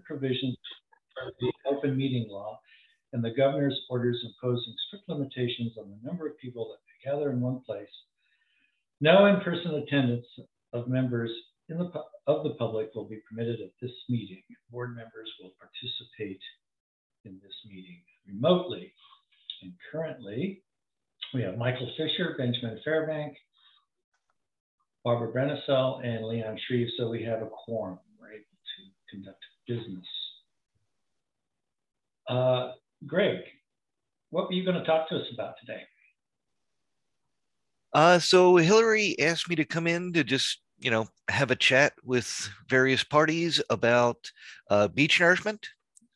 provisions of the open meeting law and the governor's orders imposing strict limitations on the number of people that may gather in one place. No in-person attendance of members of the public will be permitted at this meeting. Board members will participate in this meeting remotely. And currently, we have Michael Fisher, Benjamin Fairbank, Barbara Brennicell, and Leon Shreve. So we have a quorum. We're able to conduct business. Greg, what were you going to talk to us about today? So Hillary asked me to come in to just, have a chat with various parties about beach nourishment,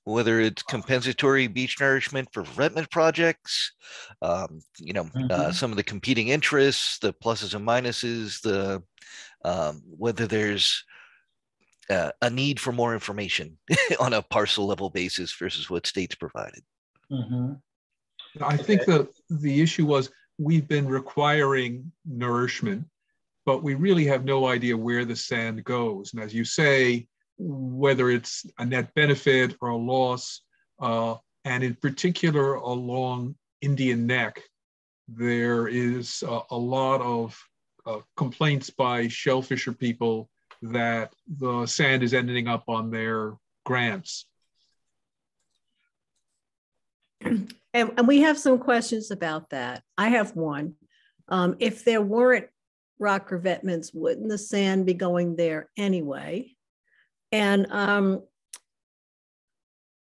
whether it's compensatory beach nourishment for revetment projects, some of the competing interests, the pluses and minuses, whether there's a need for more information on a parcel level basis versus what states provided. I think the issue was we've been requiring nourishment, but we really have no idea where the sand goes. And as you say, whether it's a net benefit or a loss, and in particular along Indian Neck, there is a lot of complaints by shellfisher people that the sand is ending up on their grants. And we have some questions about that. I have one. If there weren't rock revetments, wouldn't the sand be going there anyway? And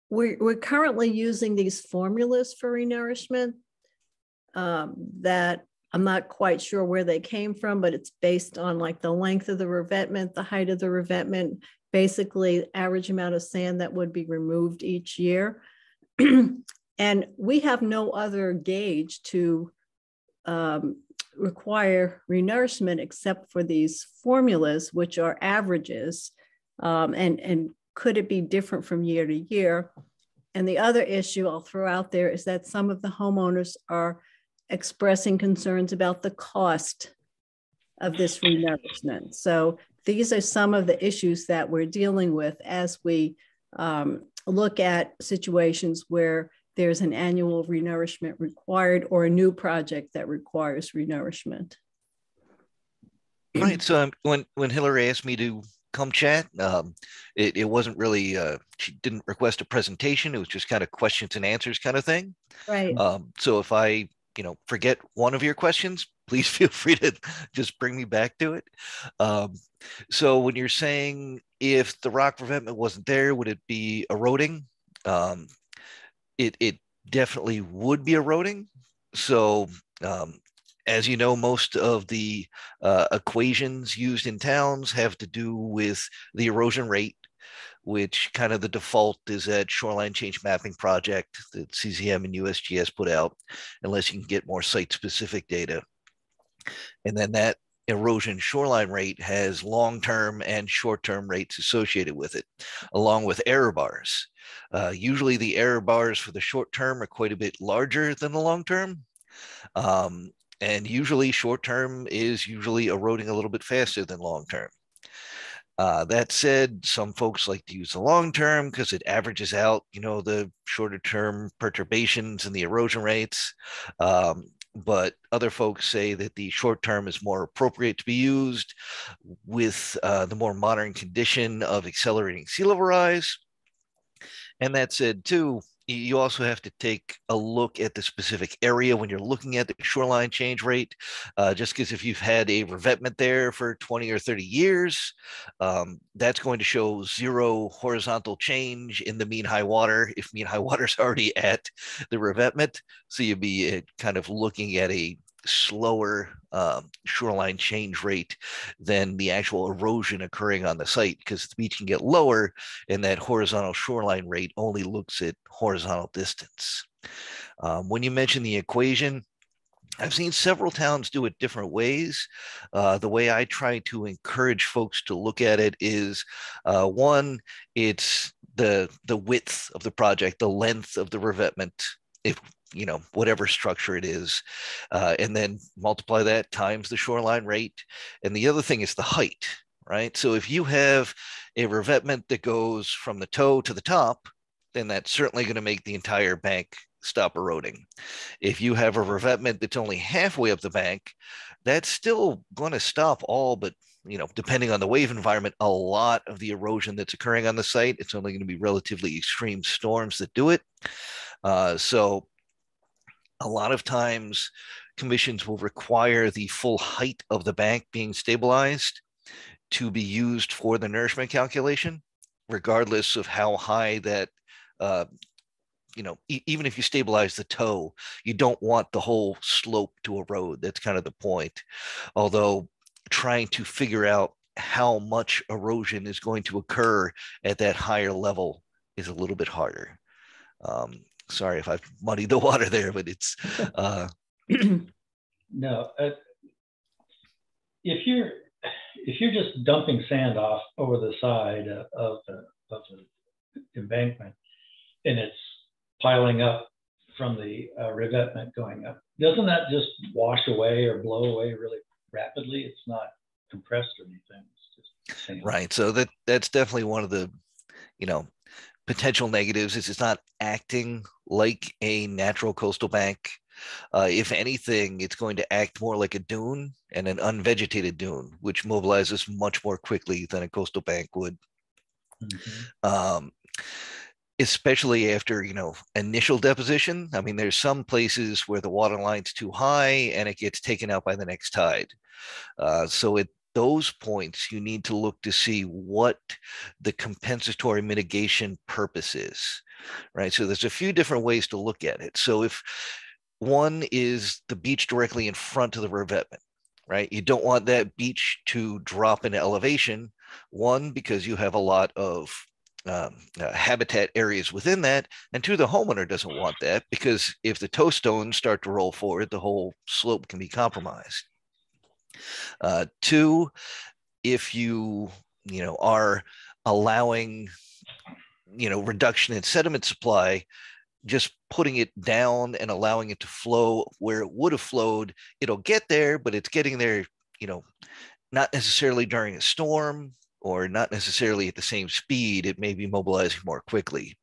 we're currently using these formulas for renourishment that I'm not quite sure where they came from, but it's based on like the length of the revetment, the height of the revetment, basically average amount of sand that would be removed each year. And we have no other gauge to require renourishment except for these formulas, which are averages. And could it be different from year to year? And the other issue I'll throw out there is that some of the homeowners are expressing concerns about the cost of this renourishment. So these are some of the issues that we're dealing with as we look at situations where there's an annual renourishment required or a new project that requires renourishment. Right. So when Hillary asked me to come chat, it wasn't really, she didn't request a presentation. It was just kind of questions and answers kind of thing. Right. So if I, forget one of your questions, please feel free to just bring me back to it. So when you're saying if the rock revetment wasn't there, would it be eroding? It definitely would be eroding. So as you know, most of the equations used in towns have to do with the erosion rate, which kind of the default is that shoreline change mapping project that CZM and USGS put out, unless you can get more site-specific data. And then that erosion shoreline rate has long-term and short-term rates associated with it, along with error bars. Usually the error bars for the short-term are quite a bit larger than the long-term. And usually short-term is usually eroding a little bit faster than long-term. That said, some folks like to use the long-term because it averages out, the shorter-term perturbations and the erosion rates. But other folks say that the short term is more appropriate to be used with the more modern condition of accelerating sea level rise. And that said, too, you also have to take a look at the specific area when you're looking at the shoreline change rate. Just because if you've had a revetment there for 20 or 30 years, that's going to show zero horizontal change in the mean high water if mean high water is already at the revetment. So you'd be kind of looking at a slower shoreline change rate than the actual erosion occurring on the site, because the beach can get lower and that horizontal shoreline rate only looks at horizontal distance. When you mention the equation, I've seen several towns do it different ways. The way I try to encourage folks to look at it is, one, it's the width of the project, the length of the revetment, if whatever structure it is, and then multiply that times the shoreline rate. And the other thing is the height, right? So if you have a revetment that goes from the toe to the top, then that's certainly going to make the entire bank stop eroding. If you have a revetment that's only halfway up the bank, that's still going to stop all but, depending on the wave environment, a lot of the erosion that's occurring on the site. It's only going to be relatively extreme storms that do it. So a lot of times commissions will require the full height of the bank being stabilized to be used for the nourishment calculation, regardless of how high that, even if you stabilize the toe, you don't want the whole slope to erode. That's kind of the point. Although trying to figure out how much erosion is going to occur at that higher level is a little bit harder. Sorry if I've muddied the water there, but it's no. If you're just dumping sand off over the side of the embankment, and it's piling up from the revetment going up, doesn't that just wash away or blow away really rapidly? It's not compressed or anything. It's just sand. Right. So that's definitely one of the, potential negatives is it's not acting like a natural coastal bank. If anything, it's going to act more like a dune, and an unvegetated dune, which mobilizes much more quickly than a coastal bank would. Mm-hmm. Especially after, initial deposition. I mean, there's some places where the water line's too high and it gets taken out by the next tide. So at those points, you need to look to see what the compensatory mitigation purpose is, right? So there's a few different ways to look at it. So if one is the beach directly in front of the revetment, right? You don't want that beach to drop in elevation, one, because you have a lot of habitat areas within that, and two, the homeowner doesn't want that, because if the toe stones start to roll forward, the whole slope can be compromised. Two, if you are allowing reduction in sediment supply, just putting it down and allowing it to flow where it would have flowed, it'll get there, but it's getting there, not necessarily during a storm, or not necessarily at the same speed. It may be mobilizing more quickly.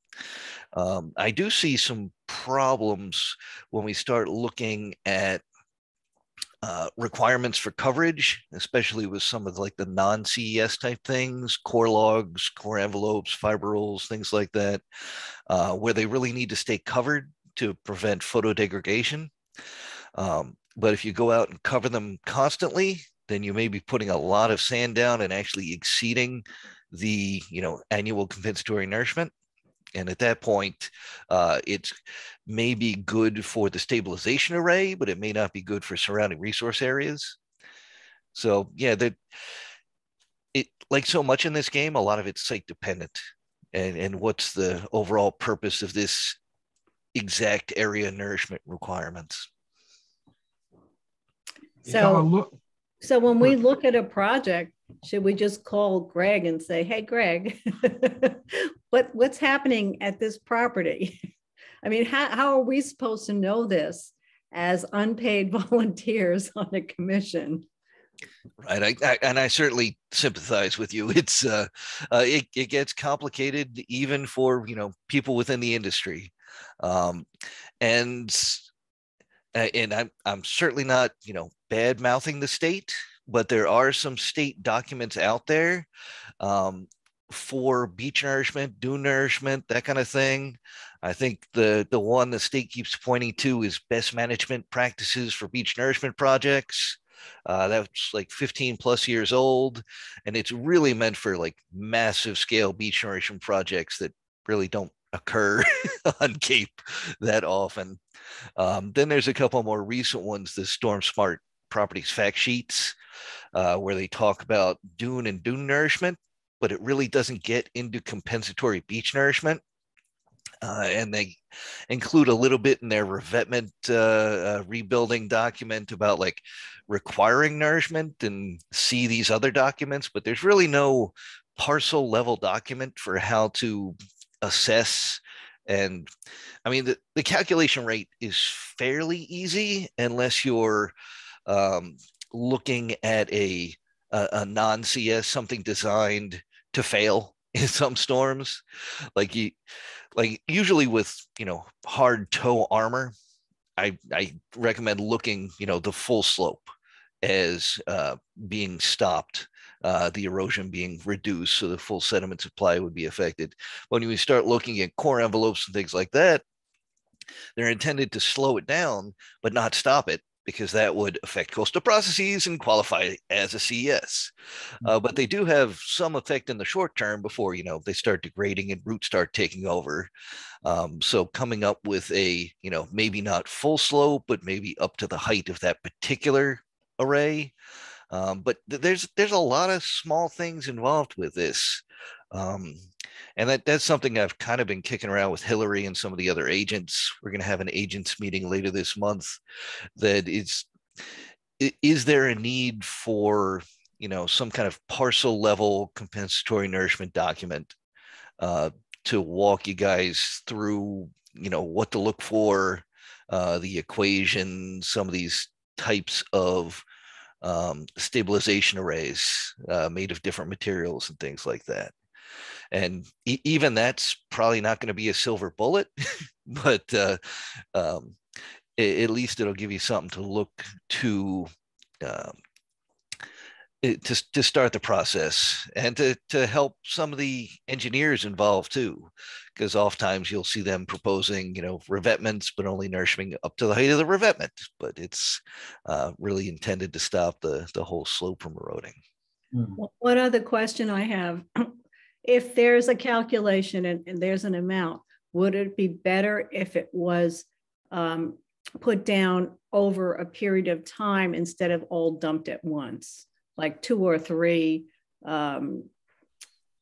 I do see some problems when we start looking at requirements for coverage, especially with some of the non-CES type things, core logs, core envelopes, fiber rolls, things like that, where they really need to stay covered to prevent photo degradation. But if you go out and cover them constantly, then you may be putting a lot of sand down and actually exceeding the annual compensatory nourishment. And at that point, it's maybe good for the stabilization array, but it may not be good for surrounding resource areas. So yeah, like so much in this game, a lot of it's site dependent, and what's the overall purpose of this exact area nourishment requirements. So when we look at a project, should we just call Greg and say, hey, Greg, what's happening at this property? I mean, how are we supposed to know this as unpaid volunteers on a commission? Right. I certainly sympathize with you. It's it gets complicated even for, people within the industry. And I'm certainly not, bad mouthing the state, but there are some state documents out there for beach nourishment, dune nourishment, that kind of thing. I think the one the state keeps pointing to is best management practices for beach nourishment projects. That's like 15 plus years old, and it's really meant for massive scale beach nourishment projects that really don't occur on Cape that often. Then there's a couple more recent ones, the Storm Smart Properties fact sheets, where they talk about dune and dune nourishment, but it really doesn't get into compensatory beach nourishment. And they include a little bit in their revetment rebuilding document about requiring nourishment, and see these other documents, but there's really no parcel level document for how to assess. And I mean, the calculation rate is fairly easy unless you're looking at a a non-CS, something designed to fail in some storms. Like usually with, hard toe armor, I recommend looking, the full slope as being stopped, the erosion being reduced, so the full sediment supply would be affected. When we start looking at core envelopes and things like that, they're intended to slow it down, but not stop it, because that would affect coastal processes and qualify as a CES. But they do have some effect in the short term before, they start degrading and roots start taking over. So coming up with a, maybe not full slope, but maybe up to the height of that particular array. But there's a lot of small things involved with this. And that's something I've kind of been kicking around with Hillary and some of the other agents. We're going to have an agents meeting later this month. That is there a need for, some kind of parcel level compensatory nourishment document to walk you guys through, what to look for, the equation, some of these types of stabilization arrays made of different materials and things like that. And even that's probably not going to be a silver bullet, but at least it'll give you something to look to start the process, and to help some of the engineers involved too, because oftentimes you'll see them proposing, revetments, but only nourishing up to the height of the revetment, but it's really intended to stop the whole slope from eroding. One other question I have. If there's a calculation and there's an amount, would it be better if it was put down over a period of time instead of all dumped at once, like 2 or 3,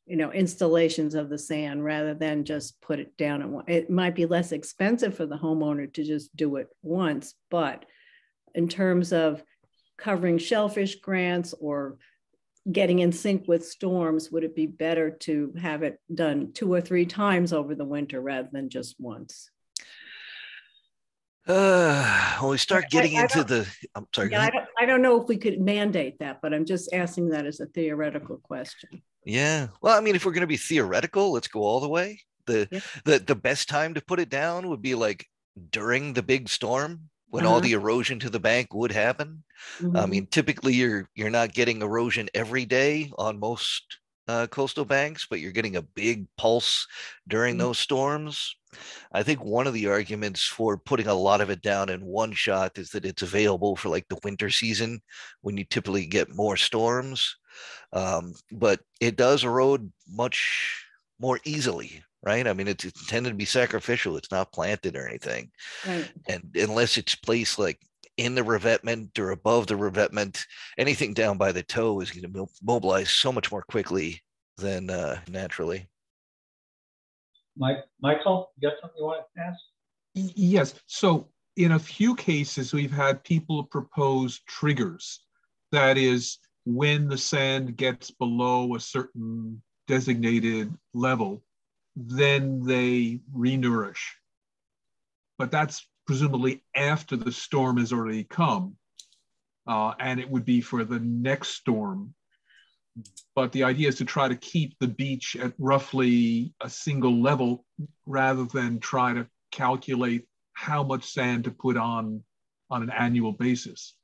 installations of the sand, rather than just put it down at once? It might be less expensive for the homeowner to just do it once, but in terms of covering shellfish grants or getting in sync with storms, would it be better to have it done 2 or 3 times over the winter rather than just once? When we start getting into the, I'm sorry. Yeah, I don't know if we could mandate that, but I'm just asking that as a theoretical question. Yeah. Well, I mean, if we're going to be theoretical, let's go all the way. The best time to put it down would be like during the big storm, when all the erosion to the bank would happen. I mean, typically you're not getting erosion every day on most coastal banks, but you're getting a big pulse during those storms. I think one of the arguments for putting a lot of it down in one shot is that it's available for like the winter season, when you typically get more storms. But it does erode much more easily, right? I mean, it's intended to be sacrificial. It's not planted or anything. Right. And unless it's placed like in the revetment or above the revetment, anything down by the toe is going to mobilize so much more quickly than naturally. Michael, you got something you want to ask? Yes. So in a few cases, we've had people propose triggers. That is, when the sand gets below a certain designated level, then they renourish. But that's presumably after the storm has already come, and it would be for the next storm. But the idea is to try to keep the beach at roughly a single level, rather than try to calculate how much sand to put on an annual basis.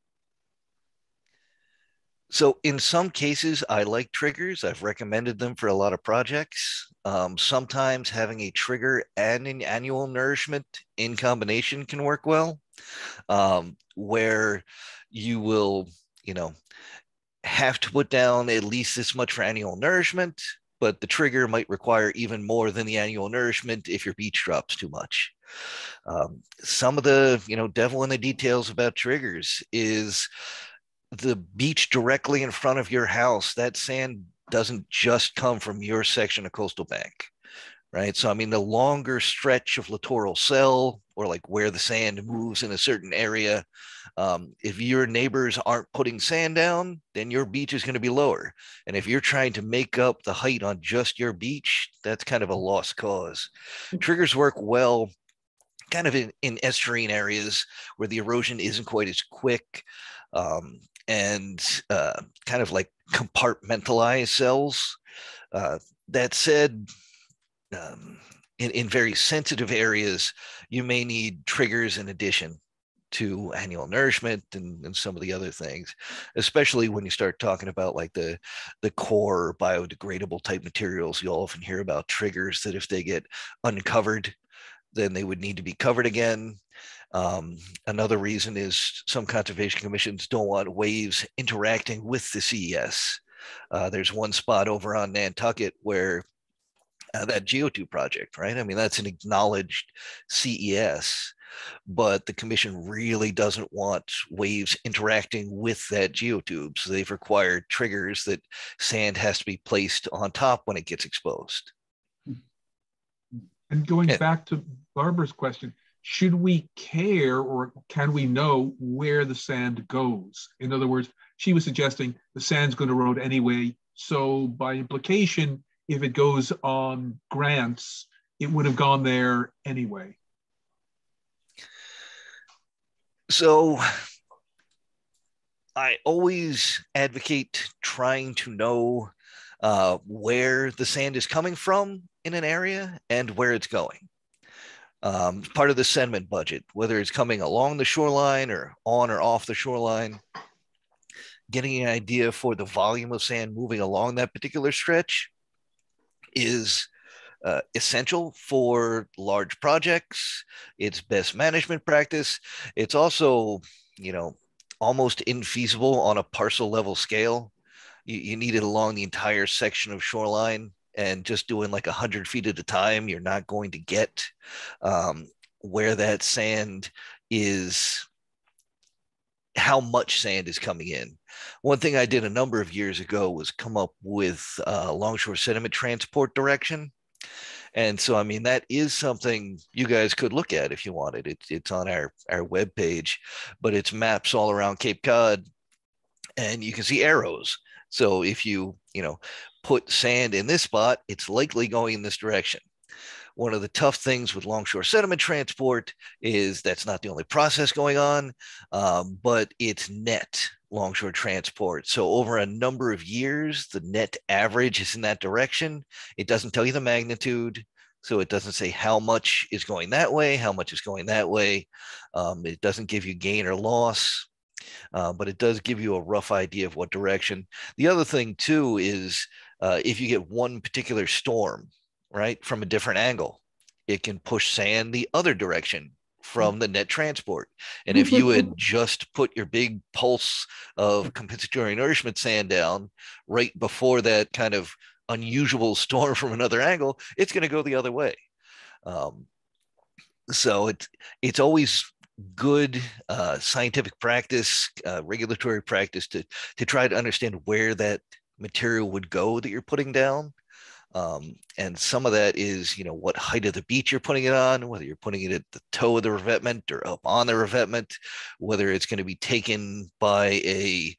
So in some cases, I like triggers. I've recommended them for a lot of projects. Sometimes having a trigger and an annual nourishment in combination can work well, where you will, have to put down at least this much for annual nourishment, but the trigger might require even more than the annual nourishment if your beach drops too much. Some of the, devil in the details about triggers is the beach directly in front of your house. That sand doesn't just come from your section of coastal bank, right? So, I mean, the longer stretch of Littoral Cell, or like where the sand moves in a certain area, if your neighbors aren't putting sand down, then your beach is going to be lower. And if you're trying to make up the height on just your beach, that's kind of a lost cause. Triggers work well kind of in estuarine areas where the erosion isn't quite as quick. and kind of like compartmentalized cells. That said, in very sensitive areas, you may need triggers in addition to annual nourishment and some of the other things, especially when you start talking about like the core biodegradable type materials. You'll often hear about triggers that if they get uncovered, then they would need to be covered again. Another reason is some conservation commissions don't want waves interacting with the CES. There's one spot over on Nantucket where that geotube project, right? I mean, that's an acknowledged CES, but the commission really doesn't want waves interacting with that geotube. So they've required triggers that sand has to be placed on top when it gets exposed. And going back to Barbara's question, should we care or can we know where the sand goes? In other words, she was suggesting the sand's going to erode anyway. So by implication, if it goes on grants, it would have gone there anyway. So I always advocate trying to know where the sand is coming from in an area and where it's going. Part of the sediment budget, whether it's coming along the shoreline or on or off the shoreline, getting an idea for the volume of sand moving along that particular stretch is essential for large projects. It's best management practice. It's also, almost infeasible on a parcel level scale. You need it along the entire section of shoreline, and just doing like 100 feet at a time, you're not going to get where that sand is, how much sand is coming in. One thing I did a number of years ago was come up with longshore sediment transport direction. And so, I mean, that is something you guys could look at if you wanted. It's on our webpage, but it's maps all around Cape Cod, and you can see arrows. So if you put sand in this spot, it's likely going in this direction. One of the tough things with longshore sediment transport is that's not the only process going on, but it's net longshore transport. So over a number of years, the net average is in that direction. It doesn't tell you the magnitude. So it doesn't say how much is going that way, how much is going that way. It doesn't give you gain or loss, but it does give you a rough idea of what direction. The other thing too is if you get one particular storm, right, from a different angle, it can push sand the other direction from the net transport. And if you had just put your big pulse of compensatory nourishment sand down right before that kind of unusual storm from another angle, it's going to go the other way. So it's always good scientific practice, regulatory practice to try to understand where that material would go that you're putting down. And some of that is, what height of the beach you're putting it on, whether you're putting it at the toe of the revetment or up on the revetment, whether it's going to be taken by a,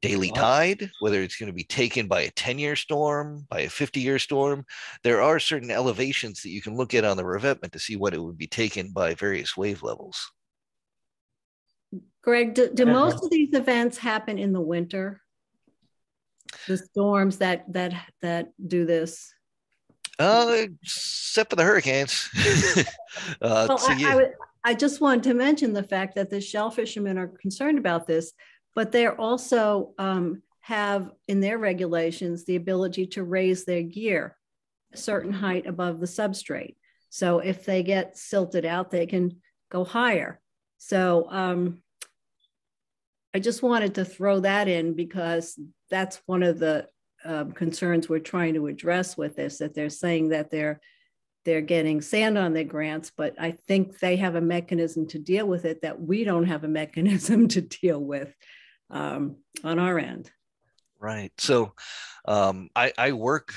daily tide, whether it's going to be taken by a 10-year storm, by a 50-year storm. There are certain elevations that you can look at on the revetment to see what it would be taken by various wave levels. Greg, do most of these events happen in the winter? The storms that do this? Except for the hurricanes. Well, I just wanted to mention the fact that the shell fishermen are concerned about this, but they're also have in their regulations the ability to raise their gear a certain height above the substrate. So if they get silted out, they can go higher. So I just wanted to throw that in because that's one of the concerns we're trying to address with this, that they're saying that they're getting sand on their grants, but I think they have a mechanism to deal with it that we don't have a mechanism to deal with on our end. Right. So I work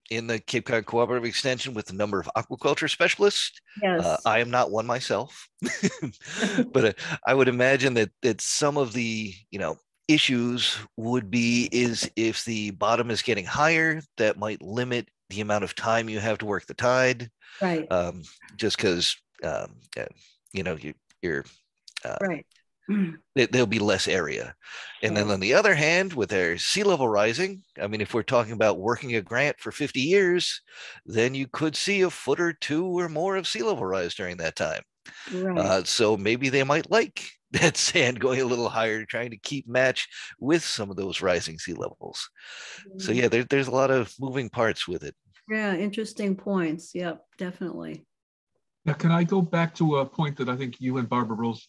in the Cape Cod Cooperative Extension with a number of aquaculture specialists. Yes. I am not one myself, but I would imagine that some of the, issues would be is if the bottom is getting higher, that might limit the amount of time you have to work the tide. Right. Just because, you're right. there'll be less area. And then on the other hand, with our sea level rising, I mean, if we're talking about working a grant for 50 years, then you could see a foot or two or more of sea level rise during that time. Right. So maybe they might like that sand going a little higher, trying to keep match with some of those rising sea levels. So yeah, there's a lot of moving parts with it. Yeah, interesting points. Yep, definitely. Now, can I go back to a point that I think you and Barbara Rose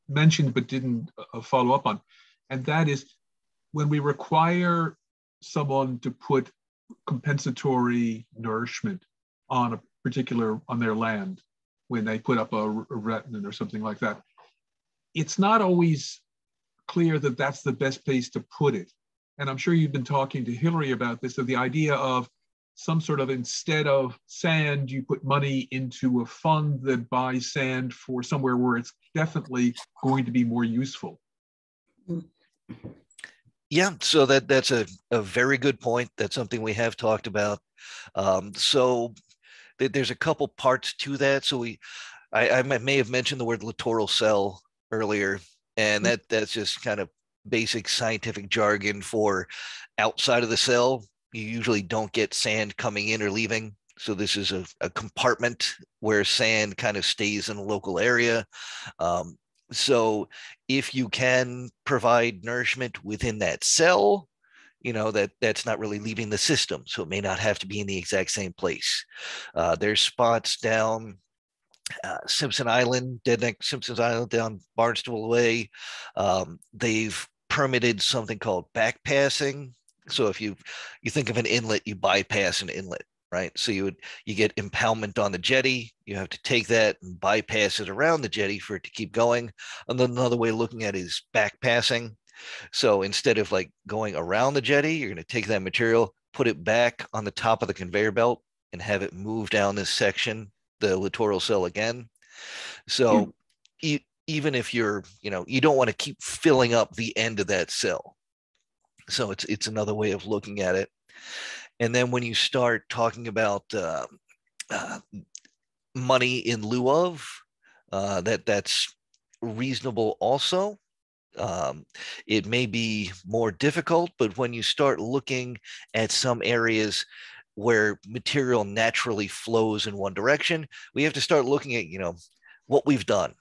mentioned but didn't follow up on? And that is when we require someone to put compensatory nourishment on a particular, on their land, when they put up a retinant or something like that, it's not always clear that that's the best place to put it. And I'm sure you've been talking to Hillary about this, of the idea of some sort of, instead of sand, you put money into a fund that buys sand for somewhere where it's definitely going to be more useful. Yeah, so that's a very good point. That's something we have talked about. So there's a couple parts to that. So I may have mentioned the word littoral cell earlier, and that's just kind of basic scientific jargon for outside of the cell. You usually don't get sand coming in or leaving. So this is a compartment where sand kind of stays in a local area. So if you can provide nourishment within that cell, you know, that's not really leaving the system. So it may not have to be in the exact same place. There's spots down Simpson Island, Dead Neck Simpson's Island down Barnstable Way. They've permitted something called backpassing. So if you think of an inlet, you bypass an inlet, right? So you get impoundment on the jetty. You have to take that and bypass it around the jetty for it to keep going. And then another way of looking at it is backpassing. So instead of like going around the jetty, you're going to take that material, put it back on the top of the conveyor belt, and have it move down this section, the littoral cell again. So even if you're, you don't want to keep filling up the end of that cell. So it's another way of looking at it. And then when you start talking about money in lieu of, that's reasonable also. It may be more difficult, but when you start looking at some areas where material naturally flows in one direction, we have to start looking at, what we've done,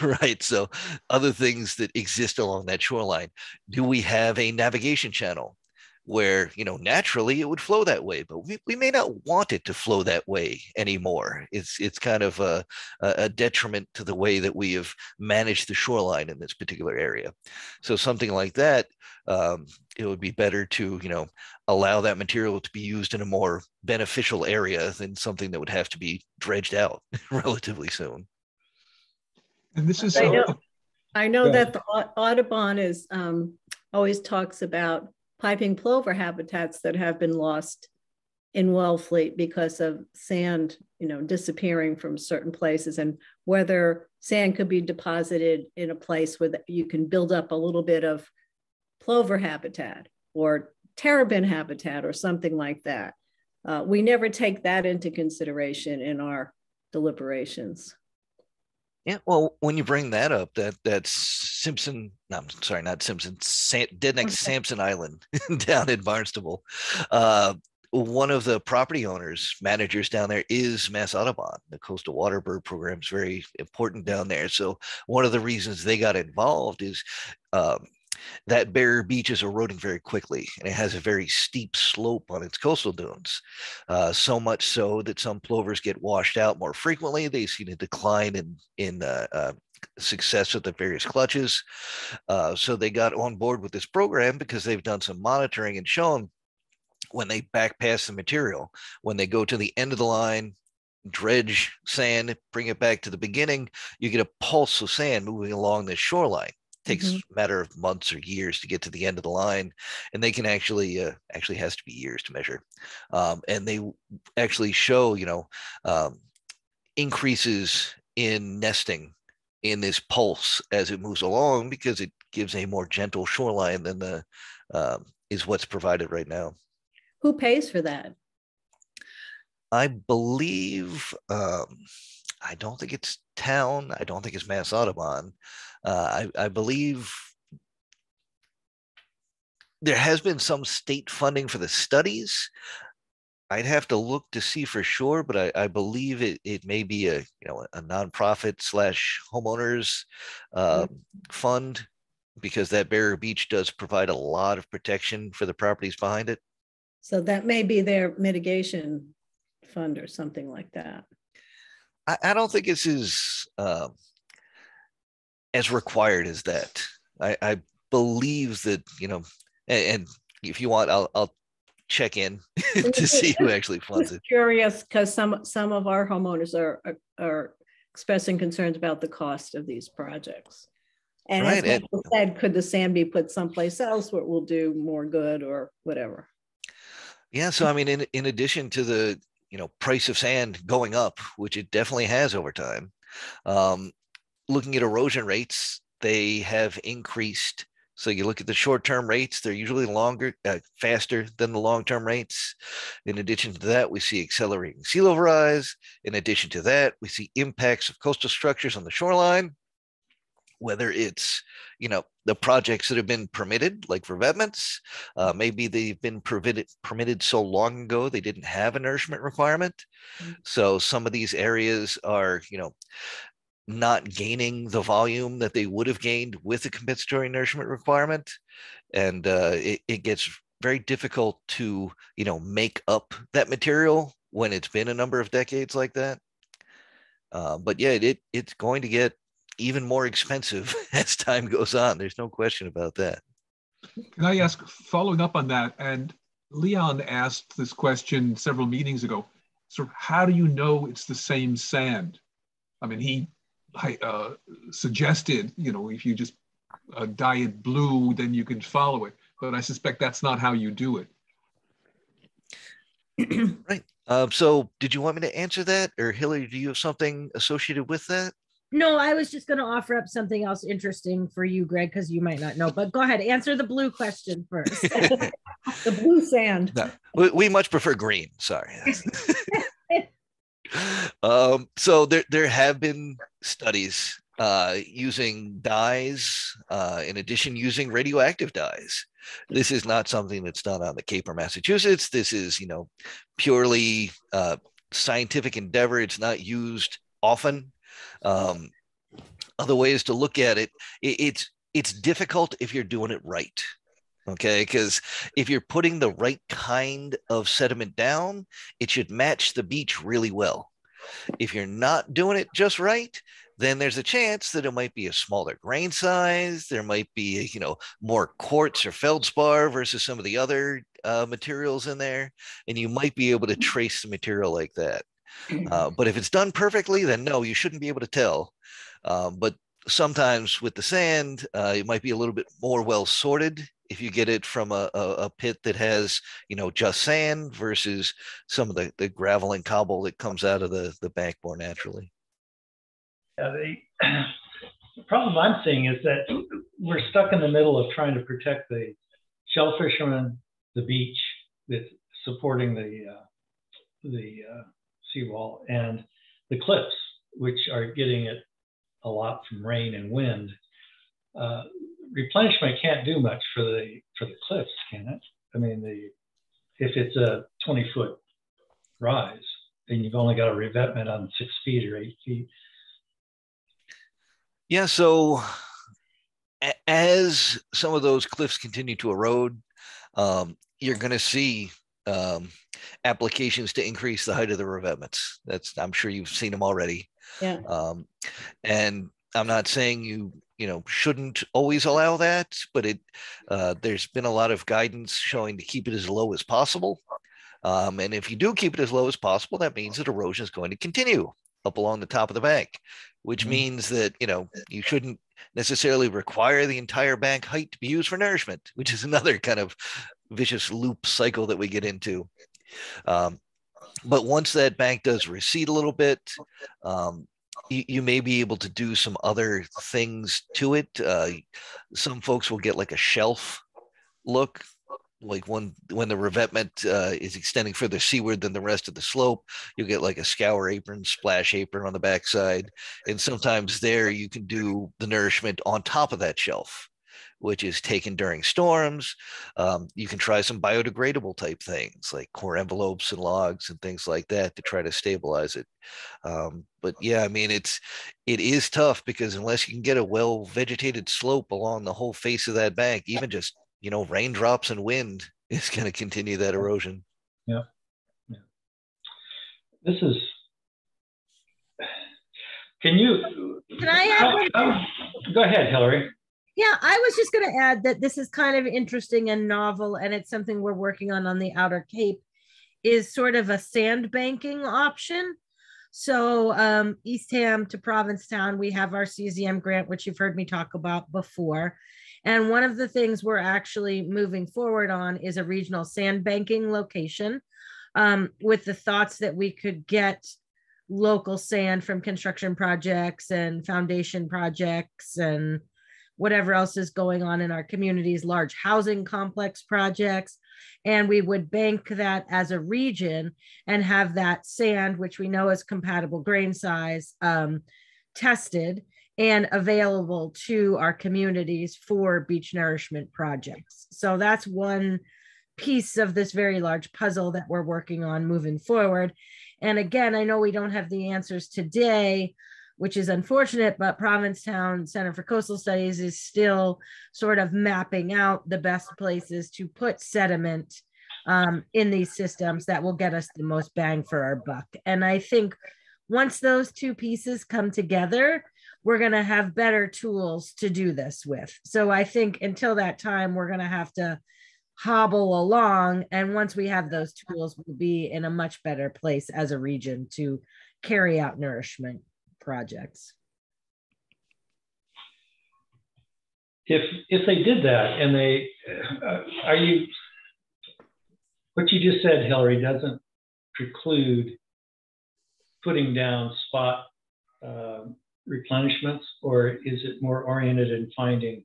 right? So other things that exist along that shoreline. Do we have a navigation channel where, naturally it would flow that way, but we may not want it to flow that way anymore. It's kind of a detriment to the way that we have managed the shoreline in this particular area. So something like that, it would be better to, allow that material to be used in a more beneficial area than something that would have to be dredged out relatively soon. And this is I know that the Audubon is always talks about piping plover habitats that have been lost in Wellfleet because of sand, disappearing from certain places, and whether sand could be deposited in a place where you can build up a little bit of plover habitat or terrabin habitat or something like that. We never take that into consideration in our deliberations. Yeah, well, when you bring that up, that's Simpson. No, I'm sorry, not Simpson. Dead next to Sampson Island down in Barnstable. One of the property owners, managers down there is Mass Audubon. The Coastal Waterbird Program is very important down there. So one of the reasons they got involved is that barrier beach is eroding very quickly, and it has a very steep slope on its coastal dunes. So much so that some plovers get washed out more frequently. They've seen a decline in success with the various clutches. So they got on board with this program because they've done some monitoring and shown when they backpass the material, when they go to the end of the line, dredge sand, bring it back to the beginning, you get a pulse of sand moving along the shoreline. Takes a matter of months or years to get to the end of the line, and they can actually has to be years to measure, and they actually show increases in nesting in this pulse as it moves along, because it gives a more gentle shoreline than the is what's provided right now. Who pays for that? I believe I don't think it's town. I don't think it's Mass Audubon. I believe there has been some state funding for the studies. I'd have to look to see for sure, but I believe it may be a nonprofit / homeowners fund, because that barrier beach does provide a lot of protection for the properties behind it. So that may be their mitigation fund or something like that. I don't think it's as required as that. I believe that, and if you want, I'll check in to see who actually funds it. Curious, because some of our homeowners are expressing concerns about the cost of these projects. And right. As Michael said, could the sand be put someplace else where it will do more good or whatever? Yeah, so I mean, in addition to the price of sand going up, which it definitely has over time, looking at erosion rates, they have increased. So you look at the short-term rates, they're usually faster than the long-term rates. In addition to that, we see accelerating sea level rise. In addition to that, we see impacts of coastal structures on the shoreline, whether it's, the projects that have been permitted, like revetments, maybe they've been permitted so long ago, they didn't have a nourishment requirement. Mm-hmm. So some of these areas are, not gaining the volume that they would have gained with a compensatory nourishment requirement. And it gets very difficult to, make up that material when it's been a number of decades like that. But yeah, it's going to get even more expensive as time goes on. There's no question about that. Can I ask, following up on that, and Leon asked this question several meetings ago, so how do you know it's the same sand? I mean, he suggested, if you just dye it blue, then you can follow it. But I suspect that's not how you do it. Right. So did you want me to answer that? Or Hillary, do you have something associated with that? No, I was just going to offer up something else interesting for you, Greg, because you might not know. But go ahead, answer the blue question first. The blue sand. No, we much prefer green. Sorry. So there have been studies using dyes, in addition using radioactive dyes. This is not something that's done on the Cape or Massachusetts. This is, purely scientific endeavor. It's not used often. Other ways to look at it, it's difficult if you're doing it right. Okay, because if you're putting the right kind of sediment down, it should match the beach really well. If you're not doing it just right, then there's a chance that it might be a smaller grain size. There might be, more quartz or feldspar versus some of the other materials in there, and you might be able to trace the material like that. But if it's done perfectly, then no, you shouldn't be able to tell. But sometimes with the sand, it might be a little bit more well sorted if you get it from a pit that has, just sand versus some of the gravel and cobble that comes out of the bank more naturally. Yeah, the problem I'm seeing is that we're stuck in the middle of trying to protect the shellfish from the beach that's supporting the seawall, and the cliffs, which are getting it a lot from rain and wind. Replenishment can't do much for the cliffs, can it? I mean, if it's a 20-foot rise, and you've only got a revetment on 6 feet or 8 feet. Yeah, so as some of those cliffs continue to erode, you're going to see applications to increase the height of the revetments. I'm sure you've seen them already. Yeah. And I'm not saying you shouldn't always allow that, but there's been a lot of guidance showing to keep it as low as possible. And if you do keep it as low as possible, that means that erosion is going to continue up along the top of the bank, which means that, you shouldn't necessarily require the entire bank height to be used for nourishment, which is another kind of vicious loop cycle that we get into. But once that bank does recede a little bit, you may be able to do some other things to it. Some folks will get like a shelf look, like when the revetment is extending further seaward than the rest of the slope, you'll get like a scour apron, splash apron on the backside. And sometimes there you can do the nourishment on top of that shelf, which is taken during storms. You can try some biodegradable type things like core envelopes and logs and things like that to try to stabilize it. But yeah, I mean, it is tough because unless you can get a well vegetated slope along the whole face of that bank, even just, raindrops and wind is going to continue that erosion. Yeah. This is, can I add go ahead, Hillary. Yeah, I was just going to add that this is kind of interesting and novel, and it's something we're working on the Outer Cape, is sort of a sand banking option. So Eastham to Provincetown, we have our CZM grant, which you've heard me talk about before. And one of the things we're actually moving forward on is a regional sand banking location, with the thoughts that we could get local sand from construction projects and foundation projects and whatever else is going on in our communities, large housing complex projects. And we would bank that as a region and have that sand, which we know is compatible grain size, tested and available to our communities for beach nourishment projects. So that's one piece of this very large puzzle that we're working on moving forward. And again, I know we don't have the answers today, which is unfortunate, but Provincetown Center for Coastal Studies is still sort of mapping out the best places to put sediment in these systems that will get us the most bang for our buck. And I think once those two pieces come together, we're going to have better tools to do this with. So I think until that time, we're going to have to hobble along. And once we have those tools, we'll be in a much better place as a region to carry out nourishment projects. If they did that and they, what you just said, Hillary, doesn't preclude putting down spot replenishments, or is it more oriented in finding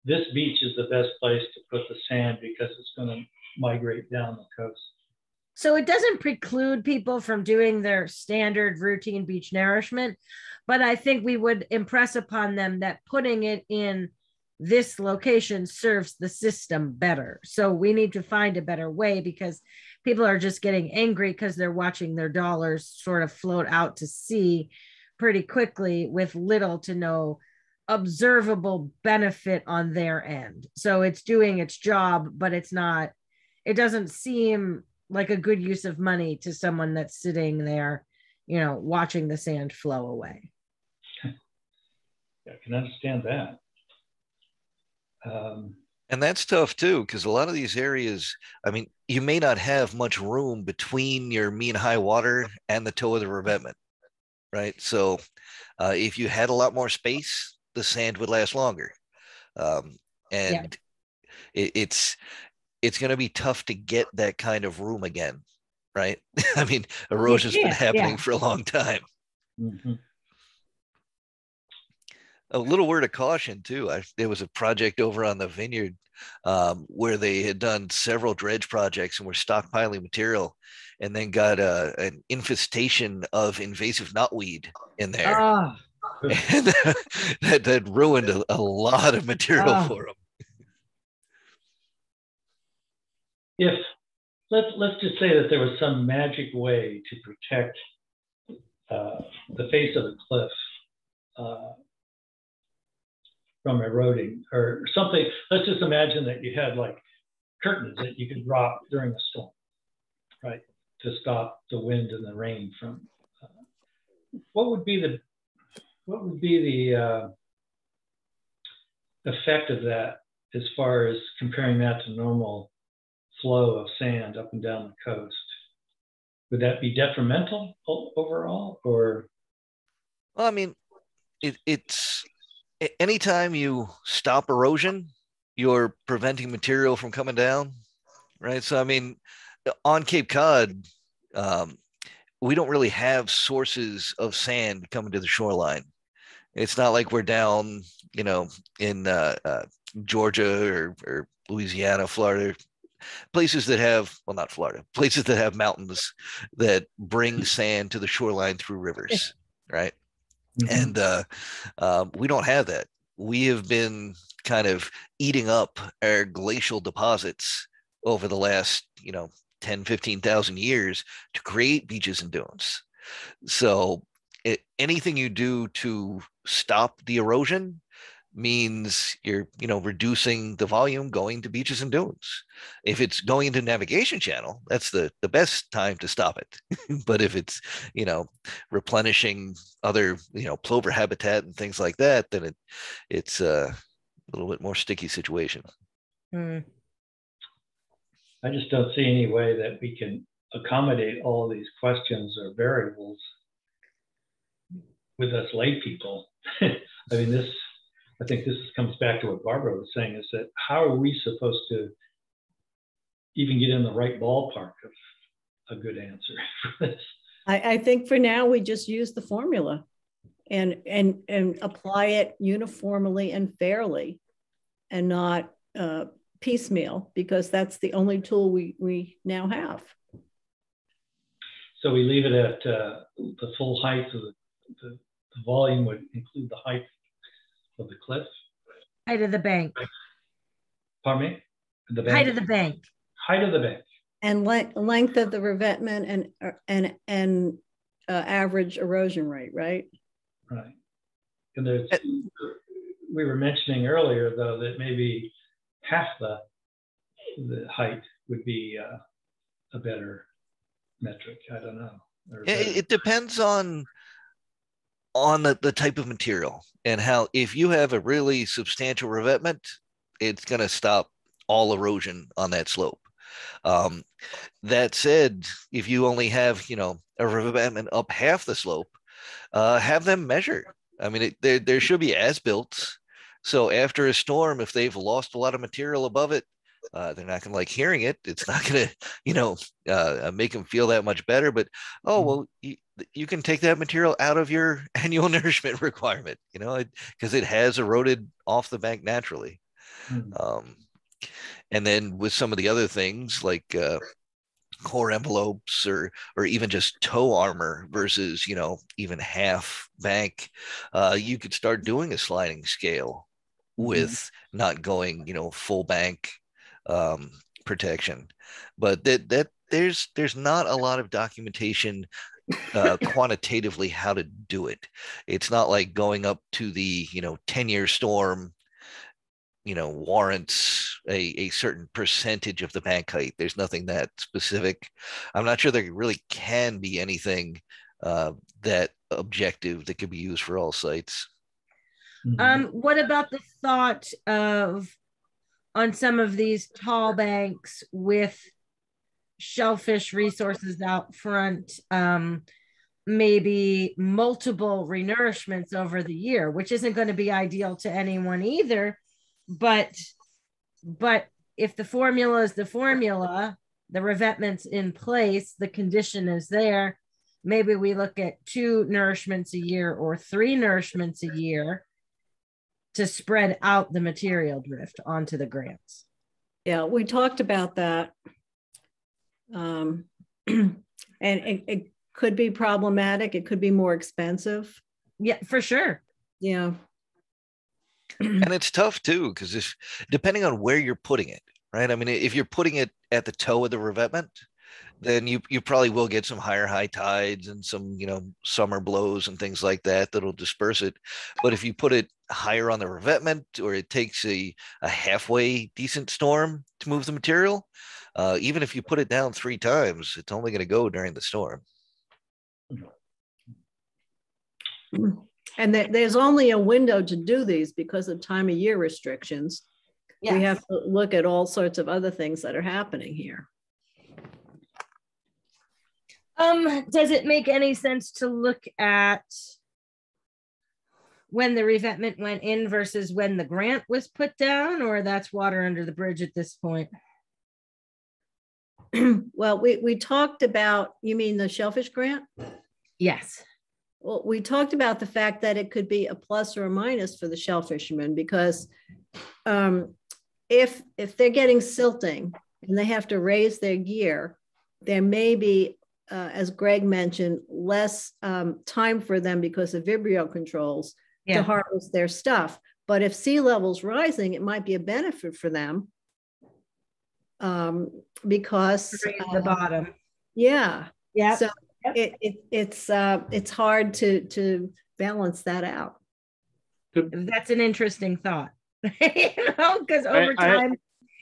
this beach is the best place to put the sand because it's going to migrate down the coast? So it doesn't preclude people from doing their standard routine beach nourishment, but I think we would impress upon them that putting it in this location serves the system better. So we need to find a better way, because people are just getting angry because they're watching their dollars sort of float out to sea pretty quickly with little to no observable benefit on their end. So it's doing its job, but it doesn't seem like a good use of money to someone that's sitting there, watching the sand flow away. Yeah, I can understand that. And that's tough too, because a lot of these areas, I mean, you may not have much room between your mean high water and the toe of the revetment, right? So if you had a lot more space, the sand would last longer. It's going to be tough to get that kind of room again, right? I mean, erosion's been happening for a long time. Mm-hmm. A little word of caution too. There was a project over on the vineyard where they had done several dredge projects and were stockpiling material, and then got an infestation of invasive knotweed in there. Oh. And that ruined a lot of material for them. If let's just say that there was some magic way to protect the face of the cliff from eroding or something. Let's just imagine that you had like curtains that you could drop during a storm, right, to stop the wind and the rain from. What would be the effect of that as far as comparing that to normal flow of sand up and down the coast? Would that be detrimental overall, or? Well, I mean, it's anytime you stop erosion, you're preventing material from coming down, right? So, I mean, on Cape Cod, we don't really have sources of sand coming to the shoreline. It's not like we're down, in Georgia or Louisiana, Florida, places that have, well, not Florida, places that have mountains that bring sand to the shoreline through rivers, right? Mhm. And we don't have that. We have been kind of eating up our glacial deposits over the last, 10, 15,000 years to create beaches and dunes. So anything you do to stop the erosion means you're, reducing the volume going to beaches and dunes. If it's going into navigation channel, that's the best time to stop it. But if it's, replenishing other, plover habitat and things like that, then it's a little bit more sticky situation. Hmm. I just don't see any way that we can accommodate all of these questions or variables with us lay people. I mean, I think this comes back to what Barbara was saying, is that how are we supposed to even get in the right ballpark of a good answer for this? I think for now we just use the formula and apply it uniformly and fairly, and not piecemeal, because that's the only tool we now have. So we leave it at the full height of the volume would include the height of the cliff. Height of the bank. Pardon me? The bank. Height of the bank. Height of the bank. And length of the revetment and average erosion rate, right? Right. And we were mentioning earlier, though, that maybe half the height would be a better metric. I don't know. It depends on the type of material and how. If you have a really substantial revetment, it's going to stop all erosion on that slope. That said, if you only have, a revetment up half the slope, have them measure. I mean, there should be as-built. So after a storm, if they've lost a lot of material above it, they're not going to like hearing it. It's not going to, make them feel that much better. But, well, you can take that material out of your annual nourishment requirement, because it has eroded off the bank naturally. And then with some of the other things like core envelopes or even just toe armor versus, even half bank, you could start doing a sliding scale with not going, full bank protection. But that there's not a lot of documentation quantitatively how to do it. It's not like going up to the 10-year storm warrants a certain percentage of the bank height. There's nothing that specific. I'm not sure there really can be anything that objective that could be used for all sites. What about the thought of, on some of these tall banks with shellfish resources out front, maybe multiple renourishments over the year, which isn't going to be ideal to anyone either. But if the formula is the formula, the revetment's in place, the condition is there, maybe we look at 2 nourishments a year or 3 nourishments a year to spread out the material drift onto the grants. Yeah, we talked about that. And it could be problematic. It could be more expensive. Yeah, for sure. Yeah. And it's tough too, because if depending on where you're putting it, right? I mean, if you're putting it at the toe of the revetment, then you probably will get some high tides and some, summer blows and things like that that'll disperse it. But if you put it higher on the revetment, or it takes a halfway decent storm to move the material, even if you put it down 3 times, it's only going to go during the storm. And there's only a window to do these because of time of year restrictions. Yes. We have to look at all sorts of other things that are happening here. Does it make any sense to look at when the revetment went in versus when the grant was put down, or that's water under the bridge at this point? Well, we talked about, you mean the Shellfish Grant? Yes. Well, we talked about the fact that it could be a plus or a minus for the shellfishermen, because if they're getting silting and they have to raise their gear, there may be, as Greg mentioned, less time for them because of Vibrio controls to harvest their stuff. But if sea level's rising, it might be a benefit for them because the bottom. Yeah. Yeah. So it's hard to balance that out. That's an interesting thought. Because over time,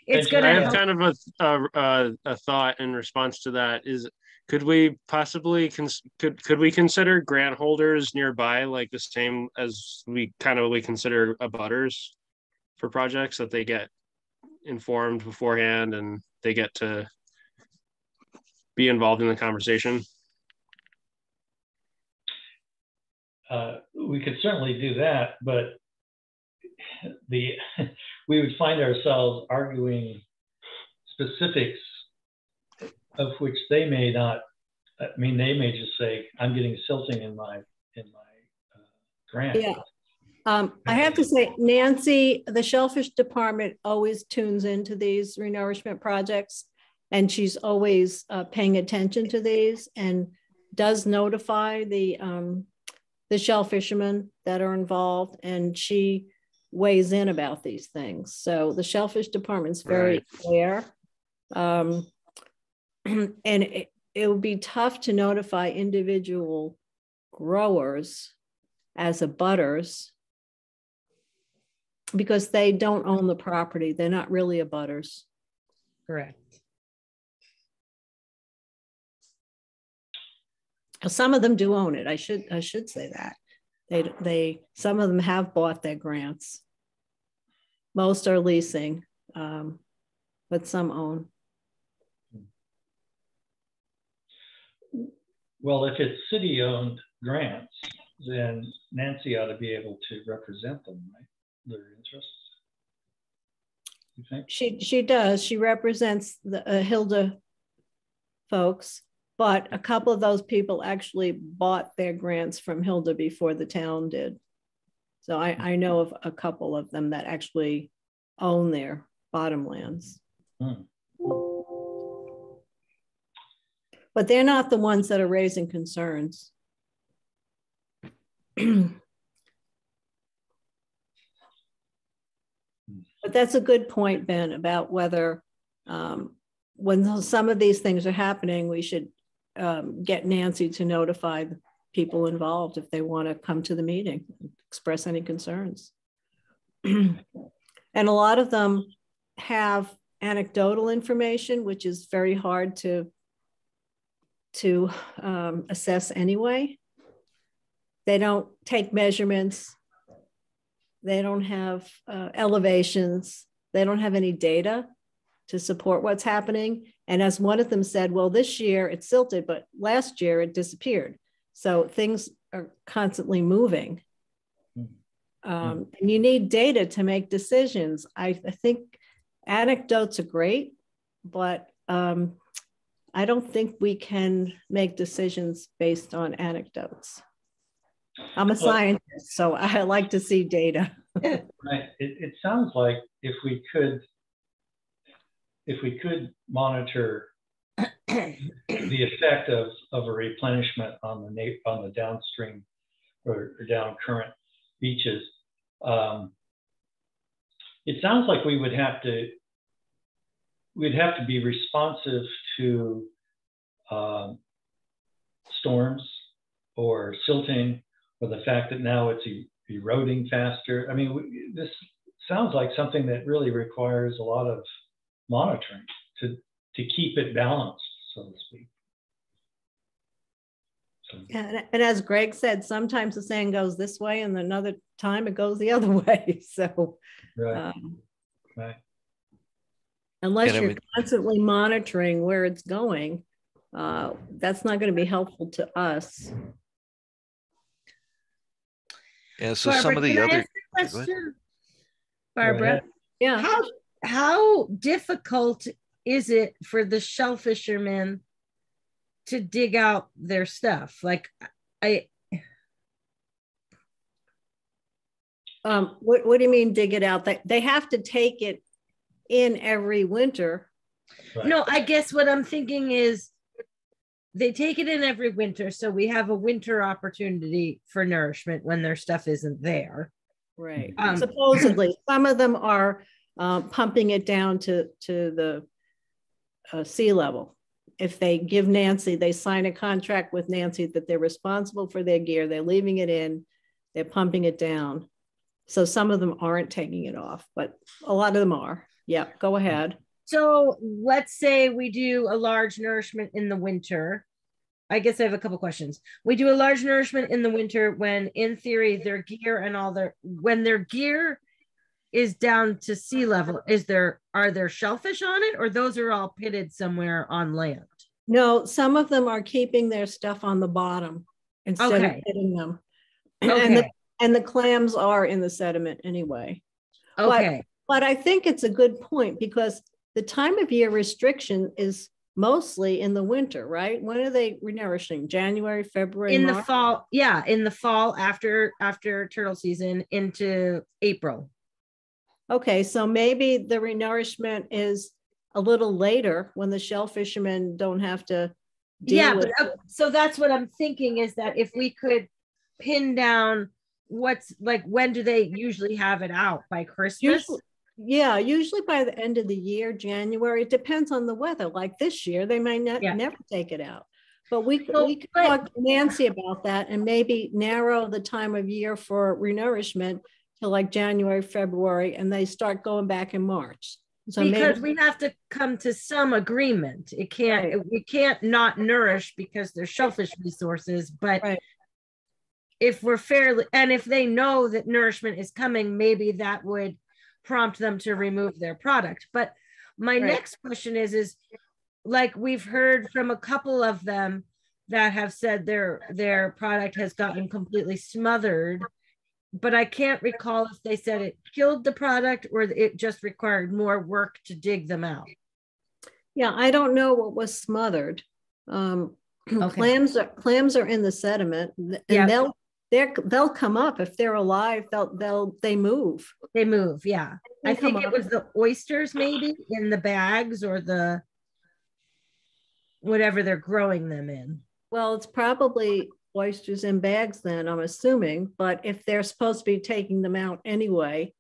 it's going to. I have kind of a thought in response to that. Is could we possibly could we consider grant holders nearby, like the same as we consider abutters for projects, that they get informed beforehand and they get to be involved in the conversation? We could certainly do that, but we would find ourselves arguing specifics of which they may not. I mean, they may just say, "I'm getting silting in my grant." Yeah. I have to say, Nancy, the Shellfish Department always tunes into these renourishment projects, and she's always paying attention to these and does notify the shell fishermen that are involved, and she weighs in about these things. So the Shellfish Department's very clear. And it would be tough to notify individual growers as abutters because they don't own the property. They're not really abutters. Correct. Some of them do own it. I should say that. Some of them have bought their grants. Most are leasing, but some own. Well, if it's city-owned grants, then Nancy ought to be able to represent them, right? Their interests. You think? She does. She represents the Hilda folks. But a couple of those people actually bought their grants from Hilda before the town did. So I know of a couple of them that actually own their bottomlands. But they're not the ones that are raising concerns. But that's a good point, Ben, about whether when some of these things are happening, we should get Nancy to notify the people involved if they want to come to the meeting, express any concerns. And a lot of them have anecdotal information, which is very hard to assess anyway. They don't take measurements. They don't have elevations. They don't have any data to support what's happening. And as one of them said, well, this year it silted, but last year it disappeared. So things are constantly moving. And you need data to make decisions. I think anecdotes are great, but I don't think we can make decisions based on anecdotes. I'm a scientist, so I like to see data. Right. It sounds like if we could monitor the effect of a replenishment on the downstream or down current beaches, it sounds like we'd have to be responsive to storms or silting, or the fact that now it's eroding faster. I mean, this sounds like something that really requires a lot of monitoring to keep it balanced, so to speak. So. And as Greg said, sometimes the sand goes this way and another time it goes the other way. So right. Right. Unless you're constantly monitoring where it's going, that's not going to be helpful to us. Yeah, so Barbara, some of the other question? Barbara, yeah. How difficult is it for the shell fishermen to dig out their stuff? Like, what do you mean dig it out? They have to take it in every winter Right. No, I guess what I'm thinking is they take it in every winter. So we have a winter opportunity for nourishment when their stuff isn't there. Right. Um, Supposedly, some of them are pumping it down to the sea level. If they give Nancy, they sign a contract with Nancy that they're responsible for their gear. They're leaving it in, they're pumping it down. So some of them aren't taking it off, but a lot of them are. Yeah, go ahead. So let's say we do a large nourishment in the winter. I guess I have a couple questions. We do a large nourishment in the winter when, in theory, their gear and all when their gear is down to sea level, are there shellfish on it, or those are all pitted somewhere on land? No, some of them are keeping their stuff on the bottom instead of pitting them. Okay. And the clams are in the sediment anyway. Okay. But I think it's a good point because the time of year restriction is mostly in the winter, right? When are they renourishing? January, February, in March? the fall. Yeah, in the fall after turtle season into April. Okay, so maybe the renourishment is a little later when the shell fishermen don't have to deal with but so that's what I'm thinking, is that if we could pin down what's like, when do they usually have it out? By Christmas? Usually by the end of the year, January. It depends on the weather. Like this year, they may never take it out. But we could talk to Nancy about that and maybe narrow the time of year for renourishment to like January, February, and they start going back in March. So because we have to come to some agreement. We can't not nourish because there's shellfish resources, but if we're and if they know that nourishment is coming, maybe that would prompt them to remove their product. But my next question is like, we've heard from a couple of them that have said their product has gotten completely smothered, but I can't recall if they said it killed the product or it just required more work to dig them out. Yeah, I don't know what was smothered. Clams are in the sediment, and they'll come up if they're alive. They move. They move. Yeah, I think it was the oysters maybe in the bags or the whatever they're growing them in. Well, it's probably oysters in bags then, I'm assuming. But if they're supposed to be taking them out anyway,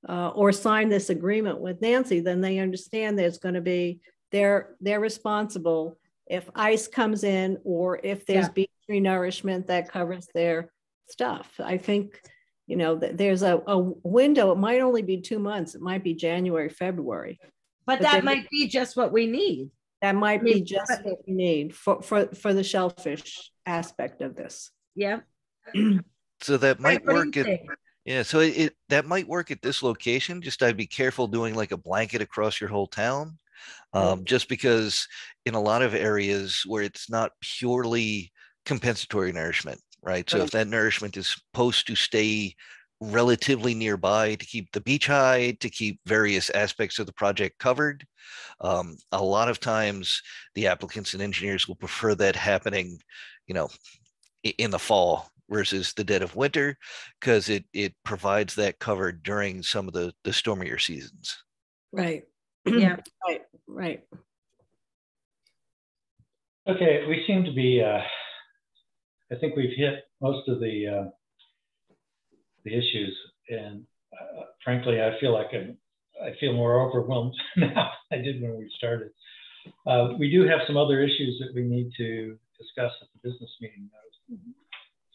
or sign this agreement with Nancy, then they understand there's going to be they're responsible if ice comes in or if there's beach renourishment that covers their stuff. I think, there's a window. It might only be 2 months. It might be January, February. But that might be just what we need. That might be just what we need for the shellfish aspect of this. Yeah. So that might work that might work at this location. Just I'd be careful doing like a blanket across your whole town. Just because in a lot of areas where it's not purely compensatory nourishment, right? So if that nourishment is supposed to stay relatively nearby to keep the beach high, to keep various aspects of the project covered, a lot of times the applicants and engineers will prefer that happening, in the fall versus the dead of winter, because it provides that cover during some of the stormier seasons. Right. Yeah. Right. Okay, we seem to be, I think we've hit most of the issues, and frankly, I feel more overwhelmed now than I did when we started. We do have some other issues that we need to discuss at the business meeting,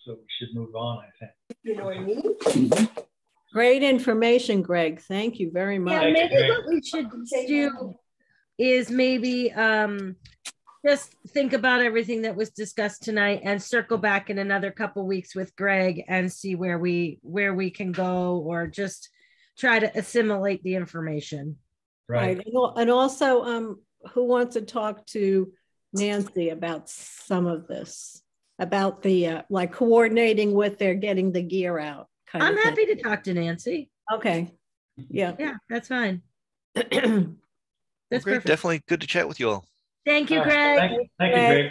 so we should move on, I think. You know what I mean? Great information, Greg. Thank you very much. Yeah, maybe what we should do is maybe just think about everything that was discussed tonight and circle back in another couple weeks with Greg and see where we can go, or just try to assimilate the information. Right. And also, who wants to talk to Nancy about some of this, about the like coordinating with their getting the gear out? I'm happy to talk to Nancy. Okay. Yeah. Yeah, that's fine. That's great. perfect. Definitely good to chat with you all. Thank you, Greg. Thank you, Greg.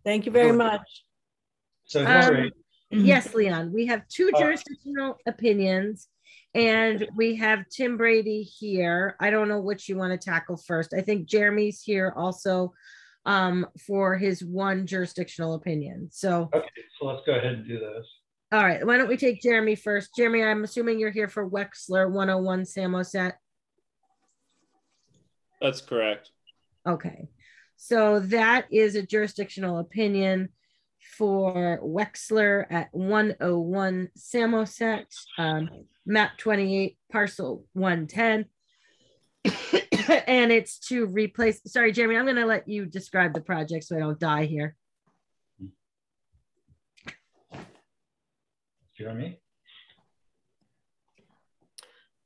Thank you very much. So, Hillary. Yes, Leon, we have two jurisdictional opinions, And we have Tim Brady here. I don't know which you want to tackle first. I think Jeremy's here also for his one jurisdictional opinion. So, okay, so let's go ahead and do those. All right, why don't we take Jeremy first? Jeremy, I'm assuming you're here for Wexler 101 Samoset. That's correct. Okay, so that is a jurisdictional opinion for Wexler at 101 Samoset, map 28, parcel 110. And it's to replace, sorry, Jeremy, I'm going to let you describe the project so I don't die here. Jeremy?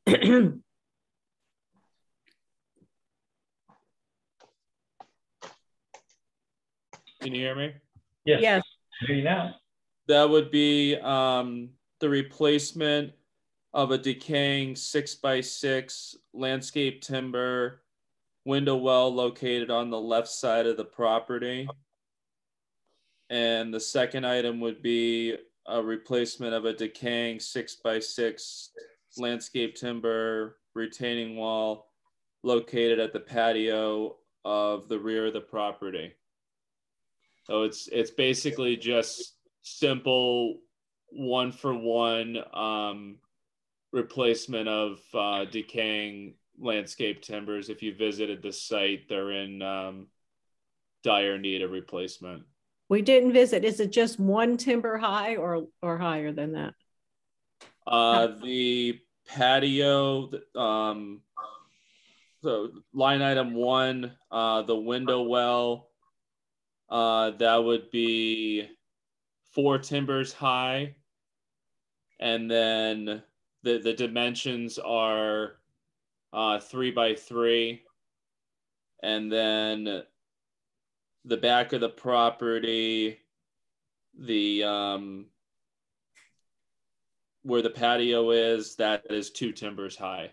Can you hear me? Yes. Yes. I hear you now. That would be the replacement of a decaying 6x6 landscape timber window well located on the left side of the property. And the second item would be a replacement of a decaying 6x6 landscape timber retaining wall located at the patio of the rear of the property. So it's basically just simple one-for-one replacement of decaying landscape timbers. If you visited the site, they're in dire need of replacement. We didn't visit. Is it just one timber high or higher than that? The patio, so line item 1, the window well, that would be 4 timbers high. And then the dimensions are 3x3. And then the back of the property, the where the patio is, that is 2 timbers high.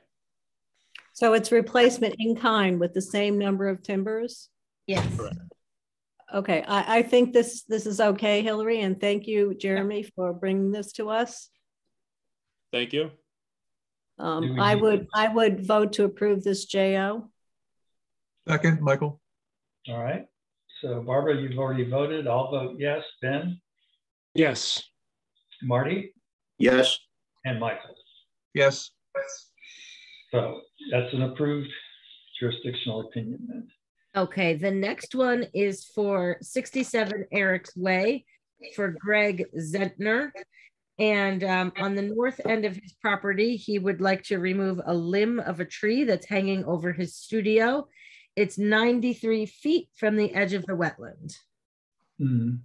So it's replacement in kind with the same number of timbers? Yes. Correct. Okay, I think this is okay, Hillary, and thank you, Jeremy, for bringing this to us. Thank you. I would vote to approve this JO. Second, Michael. All right. So Barbara, you've already voted. I'll vote yes. Ben? Yes. Marty? Yes. And Michael? Yes. So that's an approved jurisdictional opinion then. Okay, the next one is for 67 Eric's Way for Greg Zentner. And on the north end of his property, he would like to remove a limb of a tree that's hanging over his studio. It's 93 feet from the edge of the wetland. Mm-hmm.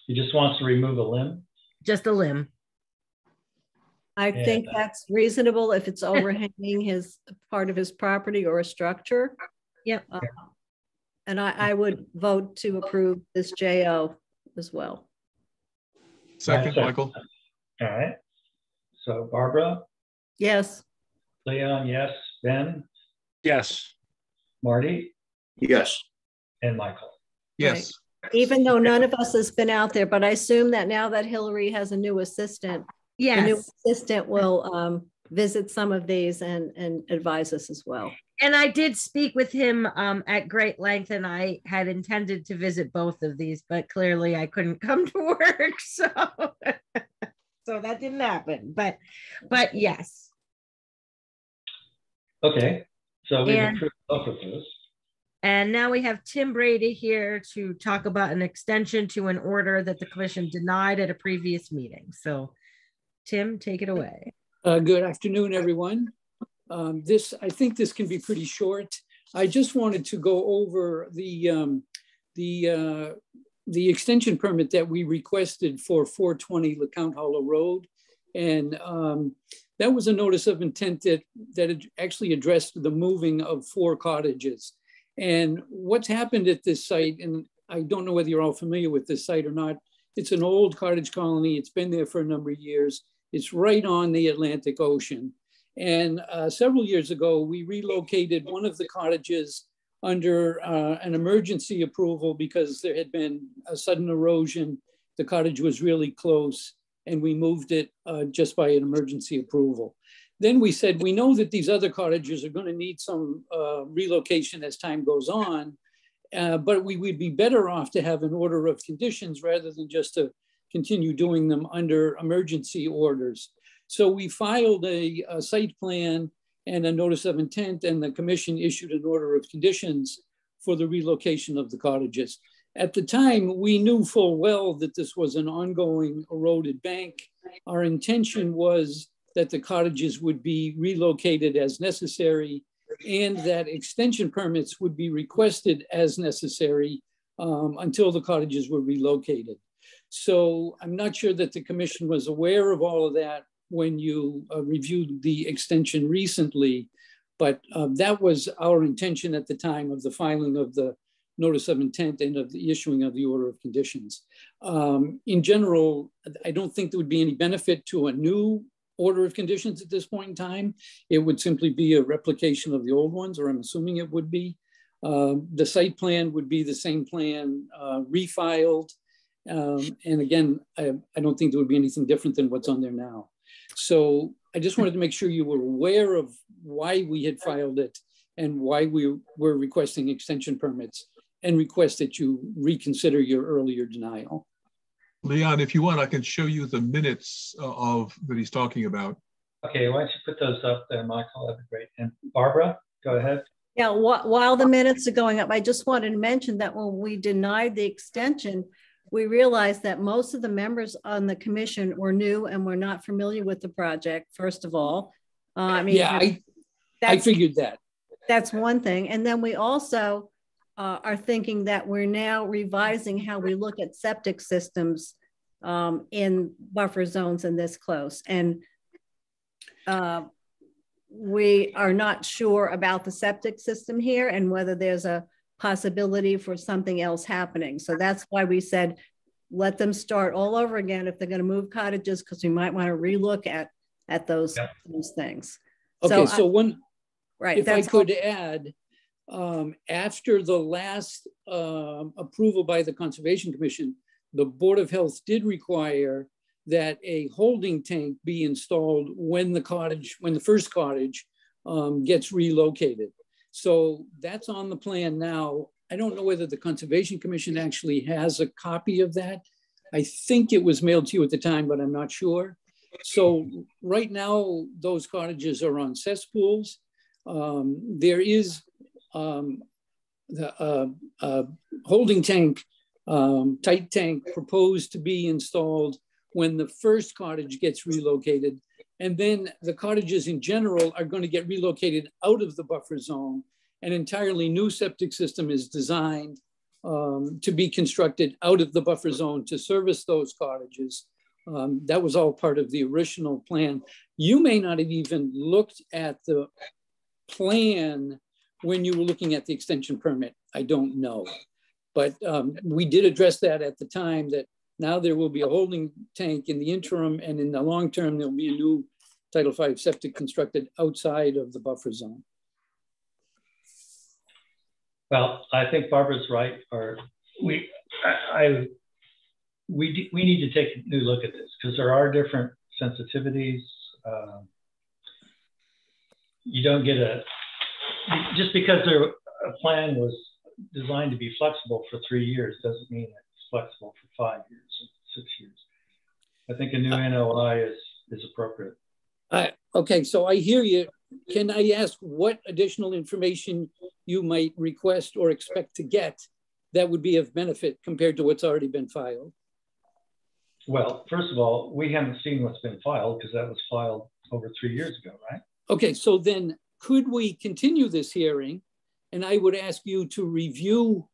He just wants to remove a limb? Just a limb. I think that's reasonable if it's overhanging his part of his property or a structure. Yep. And I would vote to approve this JO as well. Second, Michael. All right. So Barbara? Yes. Leon, yes. Ben? Yes. Marty? Yes. And Michael? Yes. Right. Even though none of us has been out there, but I assume that now that Hillary has a new assistant, yes, the new assistant will visit some of these and advise us as well. And I did speak with him at great length, and I had intended to visit both of these, but clearly I couldn't come to work, so so that didn't happen. But yes. Okay, so we've approved both of those. And now we have Tim Brady here to talk about an extension to an order that the commission denied at a previous meeting. So Tim, take it away. Good afternoon, everyone. I think this can be pretty short. I just wanted to go over the extension permit that we requested for 420 LeCount Hollow Road. And that was a notice of intent that actually addressed the moving of 4 cottages. And what's happened at this site, and I don't know whether you're all familiar with this site or not, it's an old cottage colony. It's been there for a number of years. It's right on the Atlantic Ocean. And several years ago, we relocated one of the cottages under an emergency approval because there had been a sudden erosion. The cottage was really close, and we moved it just by an emergency approval. Then we said, we know that these other cottages are going to need some relocation as time goes on, but we would be better off to have an order of conditions rather than just to continue doing them under emergency orders. So we filed a site plan and a notice of intent, and the commission issued an order of conditions for the relocation of the cottages. At the time, we knew full well that this was an ongoing eroded bank. Our intention was that the cottages would be relocated as necessary and that extension permits would be requested as necessary until the cottages were relocated. So I'm not sure that the commission was aware of all of that when you reviewed the extension recently, but that was our intention at the time of the filing of the notice of intent and of the issuing of the order of conditions. In general, I don't think there would be any benefit to a new order of conditions at this point in time. It would simply be a replication of the old ones, or I'm assuming it would be. The site plan would be the same plan refiled. And again, I don't think there would be anything different than what's on there now. So I just wanted to make sure you were aware of why we had filed it and why we were requesting extension permits, and request that you reconsider your earlier denial. Leon, if you want, I can show you the minutes of that he's talking about. Okay, why don't you put those up there, Michael? That'd be great. And Barbara, go ahead. Yeah, while the minutes are going up, I just wanted to mention that when we denied the extension, we realized that most of the members on the commission were new and were not familiar with the project, first of all. I mean, yeah, I figured that. That's one thing. And then we also are thinking that we're now revising how we look at septic systems in buffer zones and this close. And we are not sure about the septic system here and whether there's a possibility for something else happening. So that's why we said, let them start all over again if they're going to move cottages, because we might want to relook at those things. Okay, so one, right, if I could add, after the last approval by the Conservation Commission, the Board of Health did require that a holding tank be installed when the first cottage gets relocated. So that's on the plan now. I don't know whether the Conservation Commission actually has a copy of that. I think it was mailed to you at the time, but I'm not sure. So right now, those cottages are on cesspools. There is the holding tank, tight tank proposed to be installed when the first cottage gets relocated. And then the cottages in general are going to get relocated out of the buffer zone. An entirely new septic system is designed to be constructed out of the buffer zone to service those cottages. That was all part of the original plan. You may not have even looked at the plan when you were looking at the extension permit. I don't know. But we did address that at the time, that now there will be a holding tank in the interim, and in the long term, there'll be a new Title V septic constructed outside of the buffer zone. Well, I think Barbara's right. Or we need to take a new look at this, because there are different sensitivities. You don't get just because a plan was designed to be flexible for 3 years doesn't mean it's flexible for 5 years or 6 years. I think a new NOI is appropriate. Okay, so I hear you. Can I ask what additional information you might request or expect to get that would be of benefit compared to what's already been filed? Well, first of all, we haven't seen what's been filed, because that was filed over 3 years ago, right? Okay, so then could we continue this hearing? And I would ask you to review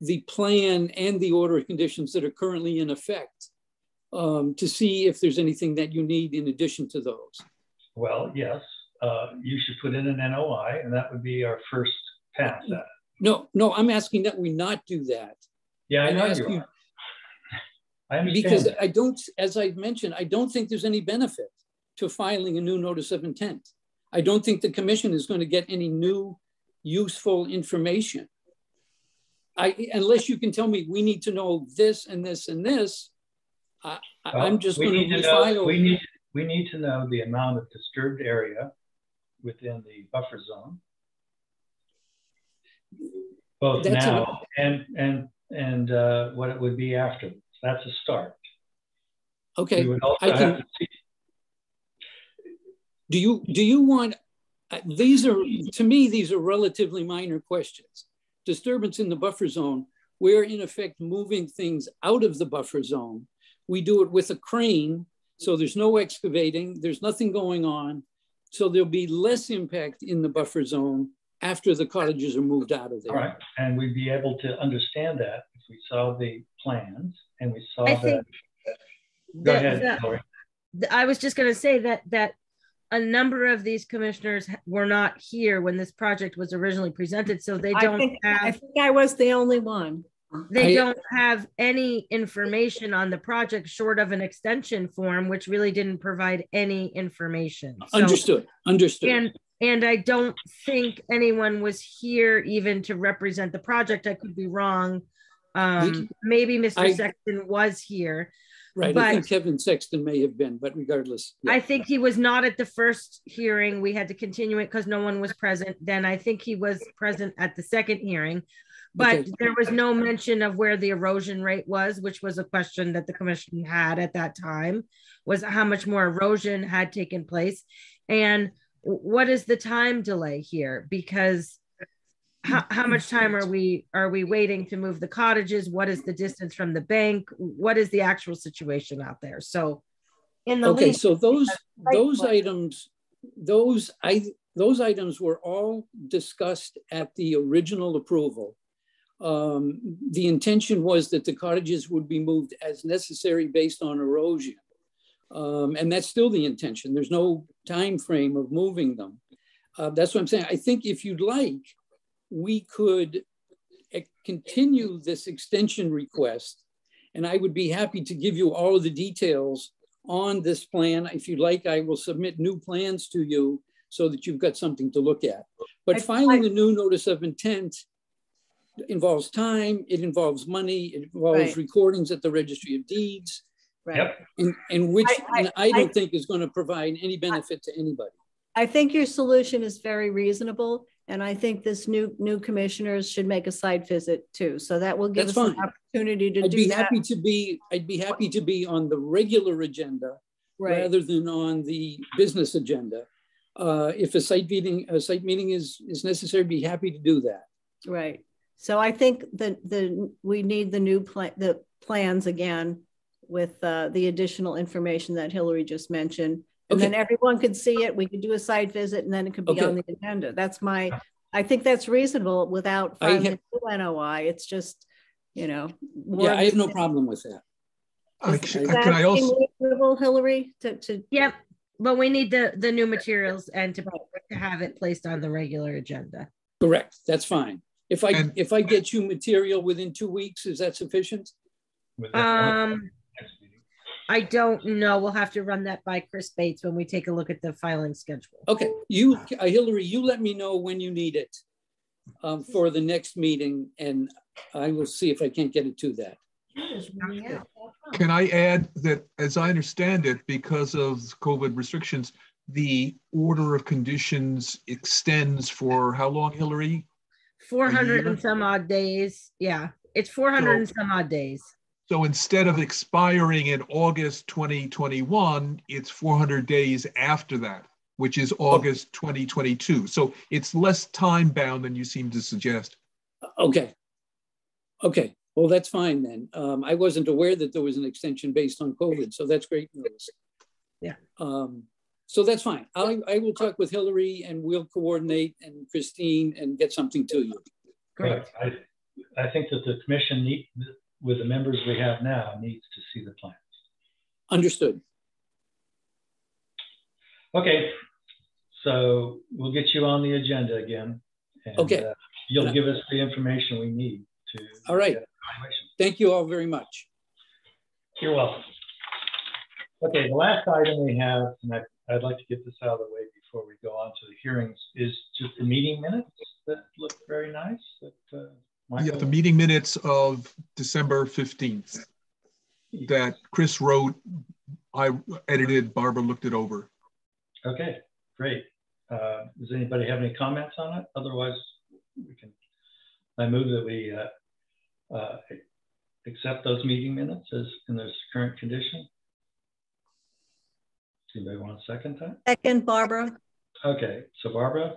the plan and the order of conditions that are currently in effect to see if there's anything that you need in addition to those. Well, yes, you should put in an NOI, and that would be our first pass at it. No, I'm asking that we not do that. Yeah, I know you are. I understand. Because I don't, as I mentioned, I don't think there's any benefit to filing a new notice of intent. I don't think the commission is going to get any new useful information. Unless you can tell me we need to know this and this and this, I'm just going to refile. we need to know the amount of disturbed area within the buffer zone, both That's now and what it would be afterwards. That's a start. Okay. We would also have to see. Do you want, these are, to me, these are relatively minor questions. Disturbance in the buffer zone, we're in effect moving things out of the buffer zone. We do it with a crane, so there's no excavating, there's nothing going on. So there'll be less impact in the buffer zone after the cottages are moved out of there. All right, and we'd be able to understand that if we saw the plans and we saw I was just going to say that a number of these commissioners were not here when this project was originally presented, so they don't I think I was the only one. They don't have any information on the project short of an extension form, which really didn't provide any information. Understood. And I don't think anyone was here even to represent the project. I could be wrong. Maybe Mr. Sexton was here. Right, but I think Kevin Sexton may have been, but regardless. Yeah. I think he was not at the first hearing. We had to continue it because no one was present. Then I think he was present at the second hearing. But there was no mention of where the erosion rate was, which was a question that the commission had at that time, was how much more erosion had taken place. And what is the time delay here? Because how much time are we waiting to move the cottages? What is the distance from the bank? What is the actual situation out there? So in the so those items were all discussed at the original approval. The intention was that the cottages would be moved as necessary based on erosion. And that's still the intention. There's no time frame of moving them. That's what I'm saying. I think if you'd like, we could continue this extension request, and I would be happy to give you all of the details on this plan. If you'd like, I will submit new plans to you so that you've got something to look at. But filing a new notice of intent involves time, it involves money, it involves recordings at the Registry of Deeds, and which I don't think is going to provide any benefit to anybody. I think your solution is very reasonable, and I think this new commissioners should make a site visit too. So that will give us an opportunity to do that. I'd be happy to be on the regular agenda rather than on the business agenda. If a site meeting is necessary, I'd be happy to do that. Right. So I think that we need the plans again with the additional information that Hillary just mentioned. And then everyone could see it. We could do a site visit and then it could be on the agenda. I think that's reasonable without filing a NOI. It's just, I have no problem with that. Can I also, reasonable, Hillary? Yep. But we need the new materials and to have it placed on the regular agenda. Correct. That's fine. If I get you material within 2 weeks, is that sufficient? I don't know. We'll have to run that by Chris Bates when we take a look at the filing schedule. Okay, Hillary, you let me know when you need it for the next meeting, and I will see if I can't get it to that. Can I add that, as I understand it, because of COVID restrictions, the order of conditions extends for how long, Hillary? 400 and some odd days. Yeah, it's 400 and some odd days. So instead of expiring in August 2021, it's 400 days after that, which is August 2022. So it's less time bound than you seem to suggest. Okay. Well, that's fine then. I wasn't aware that there was an extension based on COVID, so that's great news. Yeah. So that's fine. I will talk with Hillary and we'll coordinate, and Christine, and get something to you. Great. I think that the commission with the members we have now needs to see the plans. Understood. Okay, so we'll get you on the agenda again. And, you'll give us the information we need to. All right. Thank you all very much. You're welcome. Okay, the last item we have, and I'd like to get this out of the way before we go on to the hearings, is just the meeting minutes that look very nice. The meeting minutes of December 15th that Chris wrote I edited, Barbara looked it over. Okay, great. Does anybody have any comments on it? Otherwise, we can. I move that we accept those meeting minutes as in their current condition. Anybody want a second time? Second, Barbara. Okay, so Barbara,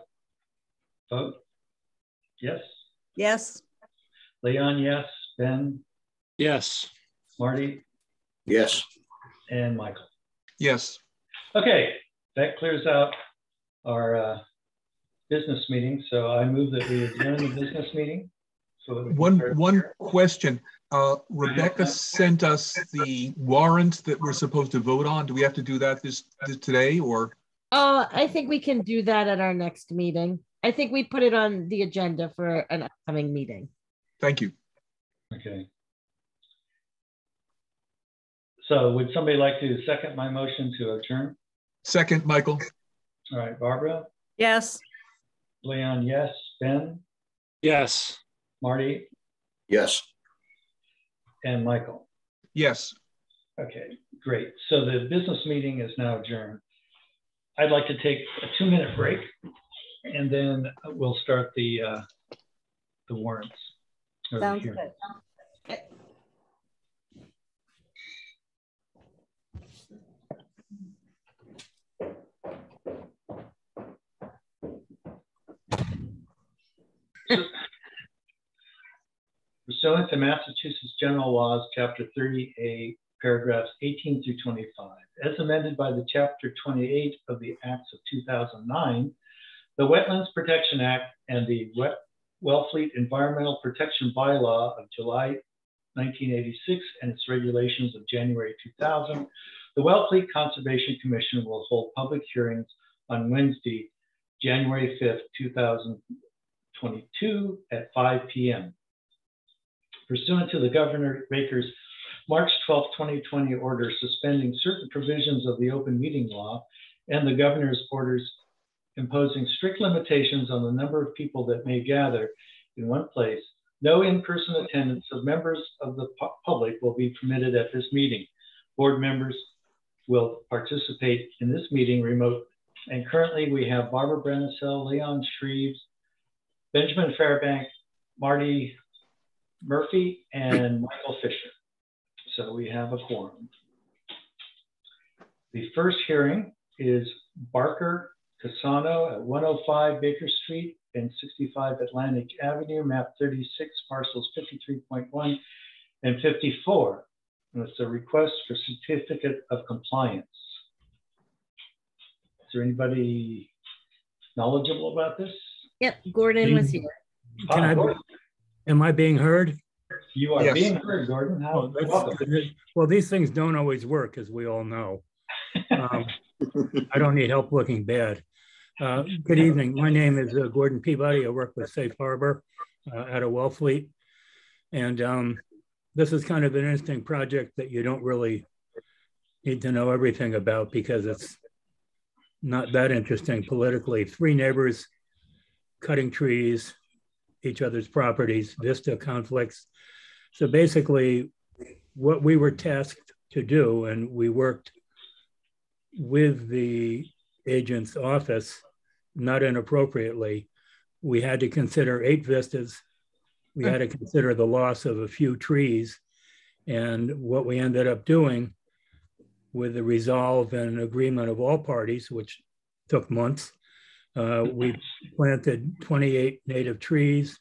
vote. Yes. Yes. Leon, yes. Ben? Yes. Marty? Yes. And Michael? Yes. Okay, that clears out our business meeting. So I move that we adjourn the business meeting. So one question. Rebecca sent us the warrant that we're supposed to vote on. Do we have to do that this today or? Oh, I think we can do that at our next meeting. I think we put it on the agenda for an upcoming meeting. Thank you. Okay. So would somebody like to second my motion to adjourn? Second, Michael. All right, Barbara? Yes. Leon, yes. Ben? Yes. Marty? Yes. And Michael? Yes. Okay, great. So the business meeting is now adjourned. I'd like to take a 2-minute break and then we'll start the warrants. Sounds good. Pursuant to Massachusetts General Laws, Chapter 30A, paragraphs 18 through 25, as amended by the Chapter 28 of the Acts of 2009, the Wetlands Protection Act and the Wellfleet Environmental Protection Bylaw of July 1986 and its regulations of January 2000, the Wellfleet Conservation Commission will hold public hearings on Wednesday, January 5th, 2022 at 5 p.m. Pursuant to the Governor Baker's March 12, 2020 order suspending certain provisions of the open meeting law and the governor's orders imposing strict limitations on the number of people that may gather in one place, no in-person attendance of members of the public will be permitted at this meeting. Board members will participate in this meeting remotely. And currently we have Barbara Brennicell, Leon Shreves, Benjamin Fairbank, Marty Murphy, and Michael Fisher. So we have a quorum. The first hearing is Barker Casano at 105 Baker Street and 65 Atlantic Avenue, map 36, parcels 53.1 and 54. And it's a request for certificate of compliance. Is there anybody knowledgeable about this? Yep, Gordon was here. Am I being heard? You are being heard, Gordon. How well, these things don't always work, as we all know. I don't need help looking bad. Good evening. My name is Gordon Peabody. I work with Safe Harbor out of Wellfleet. And this is kind of an interesting project that you don't really need to know everything about because it's not that interesting politically. 3 neighbors cutting trees, each other's properties, vista conflicts. So basically what we were tasked to do, and we worked with the agent's office, not inappropriately, we had to consider 8 vistas. We had to consider the loss of a few trees. And what we ended up doing with the resolve and agreement of all parties, which took months, we planted 28 native trees.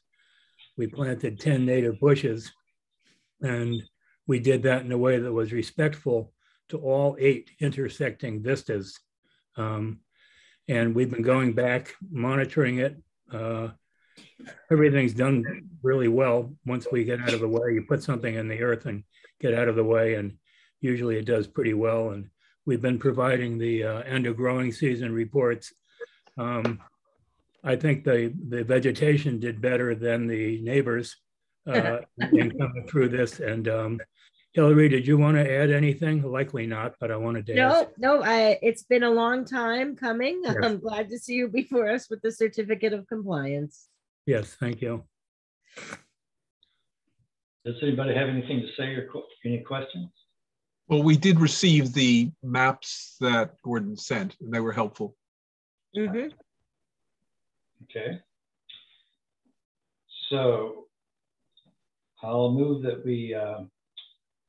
We planted 10 native bushes. And we did that in a way that was respectful to all 8 intersecting vistas. And we've been going back, monitoring it. Everything's done really well. Once we get out of the way, you put something in the earth and get out of the way, and usually it does pretty well. And we've been providing the end of growing season reports. I think the vegetation did better than the neighbors in coming through this. And Hillary, did you want to add anything? Likely not, but I wanted to ask. No, it's been a long time coming. Yes. I'm glad to see you before us with the certificate of compliance. Yes, thank you. Does anybody have anything to say or any questions? Well, we did receive the maps that Gordon sent, and they were helpful. Mm-hmm. Okay. So I'll move that we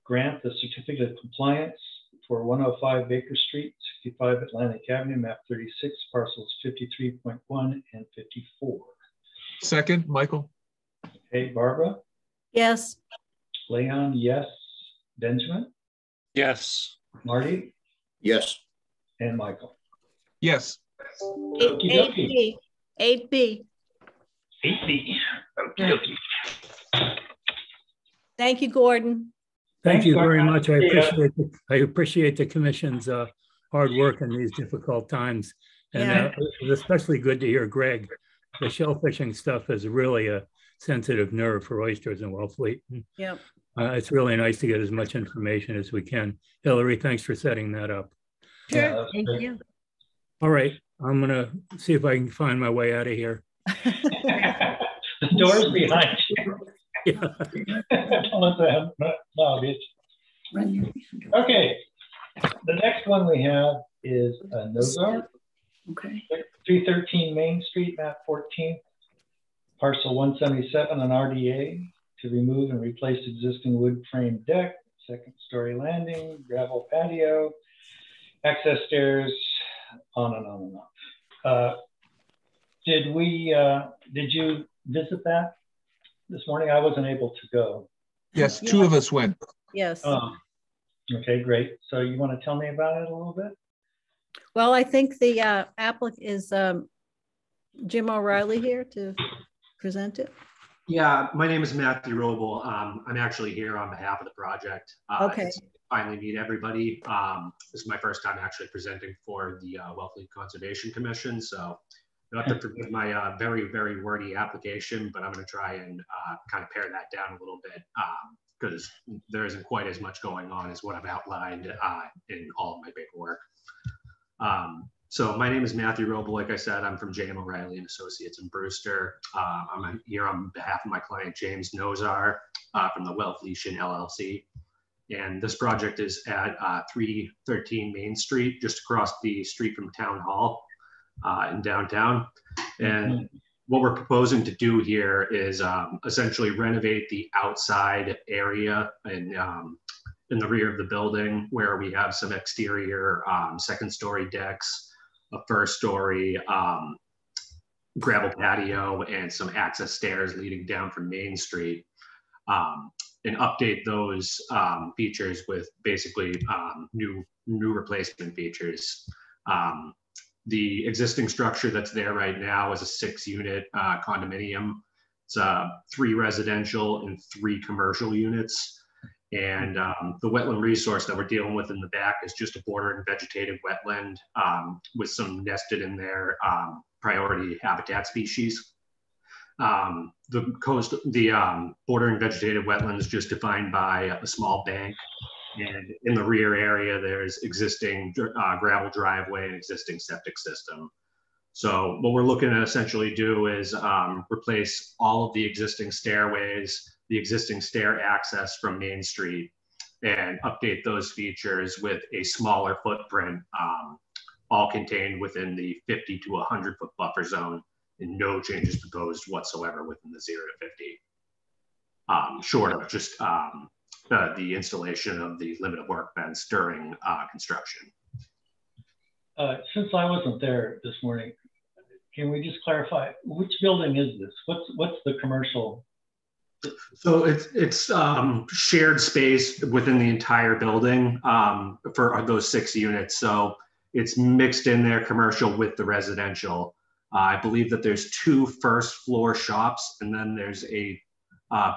grant the certificate of compliance for 105 Baker Street, 65 Atlantic Avenue, map 36, parcels 53.1 and 54. Second, Michael? Okay, Barbara? Yes. Leon, yes. Benjamin? Yes. Marty? Yes. And Michael? Yes. Okie dokie. 8B. 8B. Okie dokie. Thank you, Gordon. Thank you very Gordon. much. I appreciate the commission's hard work in these difficult times. And it was especially good to hear Greg. The shellfishing stuff is really a sensitive nerve for oysters and wellfleet. Yep. It's really nice to get as much information as we can. Hillary, thanks for setting that up. Sure. Yeah, Thank great. you. All right, I'm gonna see if I can find my way out of here. The door's behind you. Yeah. Don't let that lobby. Okay. The next one we have is Nozar. Okay. 313 Main Street, map 14, parcel 177, an RDA to remove and replace existing wood frame deck, second story landing, gravel patio, access stairs, on and on and on. Did you visit that this morning? I wasn't able to go. Yes, two of us went. Yes. Okay, great. So you want to tell me about it a little bit? Well, I think the applicant is Jim O'Reilly here to present it. Yeah, my name is Matthew Roble. I'm actually here on behalf of the project. Okay. Finally meet everybody. This is my first time actually presenting for the Wellfleet Conservation Commission. So you'll have to forgive my very, very wordy application, but I'm going to try and kind of pare that down a little bit because there isn't quite as much going on as what I've outlined in all of my paperwork. So my name is Matthew Roble. Like I said, I'm from J.M. O'Reilly and Associates in Brewster. I'm here on behalf of my client, James Nozar, from the Wellfleet LLC. And this project is at 313 Main Street, just across the street from Town Hall in downtown. And what we're proposing to do here is essentially renovate the outside area and in the rear of the building where we have some exterior second story decks, a first story gravel patio, and some access stairs leading down from Main Street, and update those features with basically new replacement features. The existing structure that's there right now is a 6-unit condominium. It's 3 residential and 3 commercial units. And the wetland resource that we're dealing with in the back is just a bordering vegetated wetland with some nested in there priority habitat species. The bordering vegetated wetland is just defined by a small bank. And in the rear area, there's existing gravel driveway and existing septic system. So what we're looking to essentially do is replace all of the existing stairways, the existing stair access from Main Street, and update those features with a smaller footprint, all contained within the 50 to 100 foot buffer zone, and no changes proposed whatsoever within the 0 to 50, short of just the installation of the limited work fence during construction. Since I wasn't there this morning, can we just clarify which building is this? What's the commercial? So it's shared space within the entire building for those 6 units. So it's mixed in there, commercial with the residential. I believe that there's 2 first floor shops, and then there's a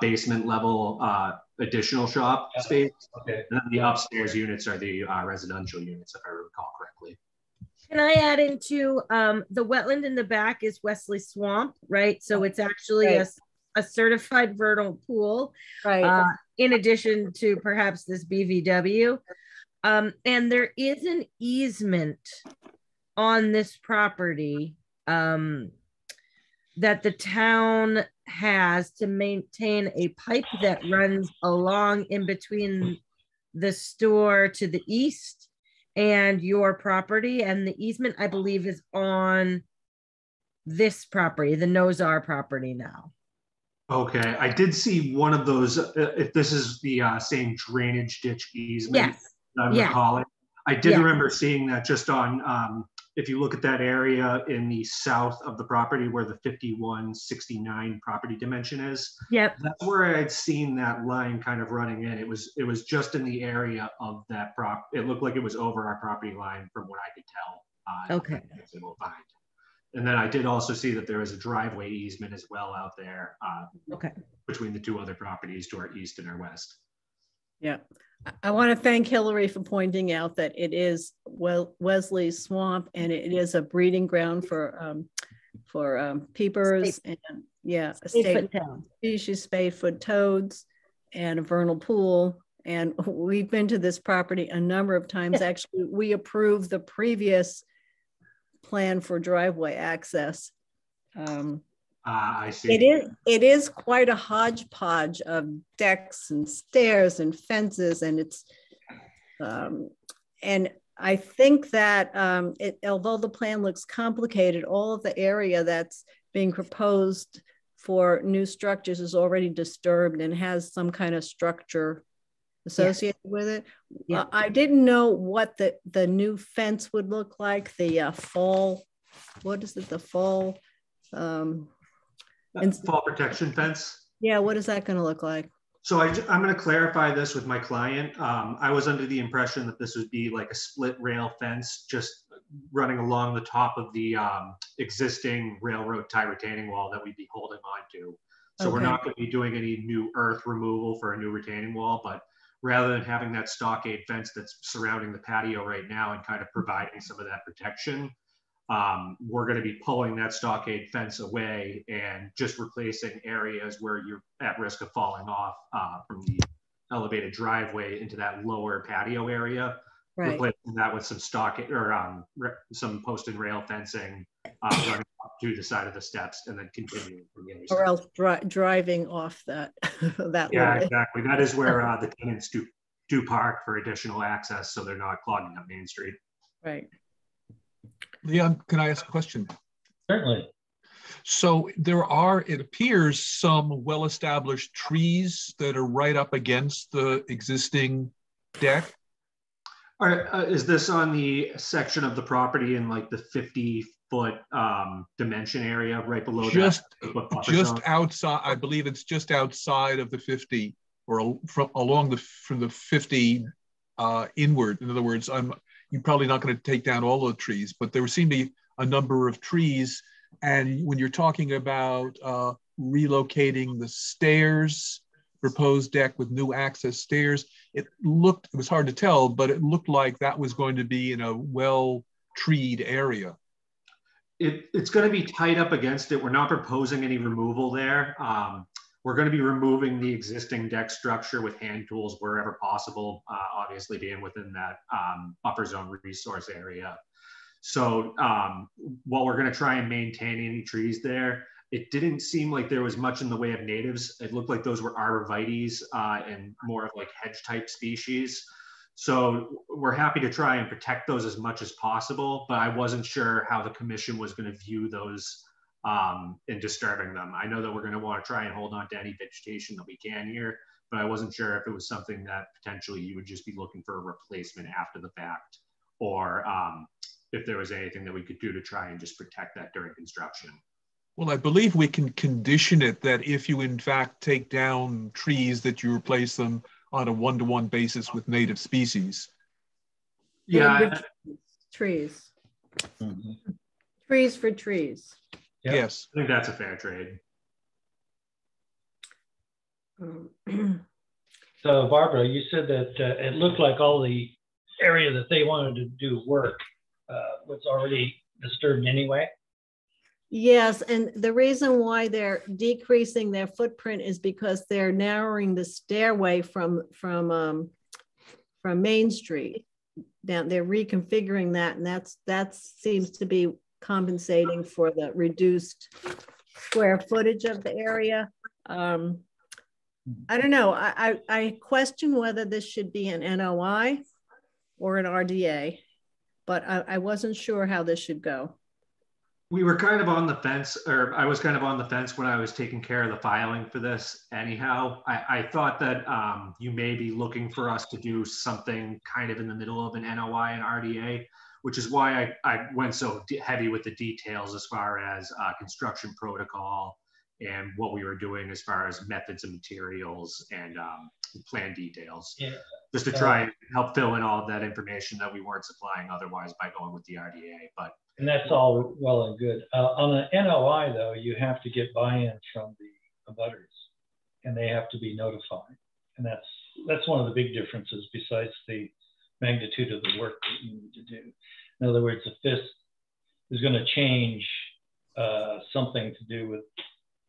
basement level additional shop space. Okay. And then the upstairs units are the residential units, if I recall correctly. Can I add into the wetland in the back is Wesley Swamp, right? So it's actually a certified vernal pool, right? In addition to perhaps this BVW. And there is an easement on this property that the town has to maintain a pipe that runs along in between the store to the east and your property, and the easement, I believe, is on this property, the Nozar property now. Okay, I did see one of those, if this is the same drainage ditch easement, Yes. I'm Yes. recalling. I did Yes. remember seeing that just on, if you look at that area in the south of the property where the 5169 property dimension is, Yep. that's where I'd seen that line kind of running in. It was just in the area of that it looked like it was over our property line from what I could tell. Okay. We'll find. And then I did also see that there was a driveway easement as well out there Okay. between the two other properties to our east and our west. Yeah. I want to thank Hillary for pointing out that it is Wesley's Swamp, and it is a breeding ground for peepers and a state species, spadefoot toads, and a vernal pool. And we've been to this property a number of times. Actually, we approved the previous plan for driveway access. I see. It is quite a hodgepodge of decks and stairs and fences, and it's and I think that although the plan looks complicated, all of the area that's being proposed for new structures is already disturbed and has some kind of structure associated with it. Yeah. I didn't know what the new fence would look like. The fall, what is it? The fall. Fall protection fence. Yeah, what is that going to look like? So I'm going to clarify this with my client. I was under the impression that this would be like a split rail fence just running along the top of the existing railroad tie retaining wall that we'd be holding on to. So we're not going to be doing any new earth removal for a new retaining wall, but rather than having that stockade fence that's surrounding the patio right now and kind of providing some of that protection, we're going to be pulling that stockade fence away and just replacing areas where you're at risk of falling off from the elevated driveway into that lower patio area. Right. Replacing that with some stockade or some post and rail fencing running up to the side of the steps and then continuing from the other side. Or else driving off that that Yeah, way. exactly. That is where the tenants do park for additional access, so they're not clogging up Main Street. Right. Leon, can I ask a question? Certainly. So there are, it appears, some well-established trees that are right up against the existing deck. All right, is this on the section of the property in like the 50-foot dimension area right below just that? Outside, I believe it's just outside of the 50 or from the 50 inward. In other words, you're probably not going to take down all the trees, but there seem to be a number of trees. And when you're talking about relocating the stairs, proposed deck with new access stairs, it was hard to tell, but it looked like that was going to be in a well-treed area. It's going to be tight up against it. We're not proposing any removal there. We're going to be removing the existing deck structure with hand tools wherever possible, obviously being within that buffer zone resource area. So while we're going to try and maintain any trees there, it didn't seem like there was much in the way of natives. It looked like those were arborvitaes and more of like hedge type species. So we're happy to try and protect those as much as possible, but I wasn't sure how the commission was going to view those in disturbing them. I know that we're going to want to try and hold on to any vegetation that we can here, but I wasn't sure if it was something that potentially you would just be looking for a replacement after the fact, or if there was anything that we could do to try and just protect that during construction. Well, I believe we can condition it that if you in fact take down trees, that you replace them on a one-to-one basis with native species. Yeah. Trees. Mm-hmm. Trees for trees. Yep. Yes. I think that's a fair trade. So Barbara, you said that it looked like all the area that they wanted to do work was already disturbed anyway. Yes, and the reason why they're decreasing their footprint is because they're narrowing the stairway from Main Street down. They're reconfiguring that, and that seems to be compensating for the reduced square footage of the area. I don't know. I question whether this should be an NOI or an RDA, but I wasn't sure how this should go. We were kind of on the fence, or I was kind of on the fence when I was taking care of the filing for this. Anyhow, I thought that you may be looking for us to do something kind of in the middle of an NOI and RDA, which is why I went so heavy with the details as far as construction protocol and what we were doing as far as methods and materials and plan details. Yeah. Just to try and help fill in all of that information that we weren't supplying otherwise by going with the RDA. And that's all well and good. On an NOI, though, you have to get buy-in from the abutters, and they have to be notified. And that's one of the big differences besides the magnitude of the work that you need to do. In other words, if this is going to change something to do with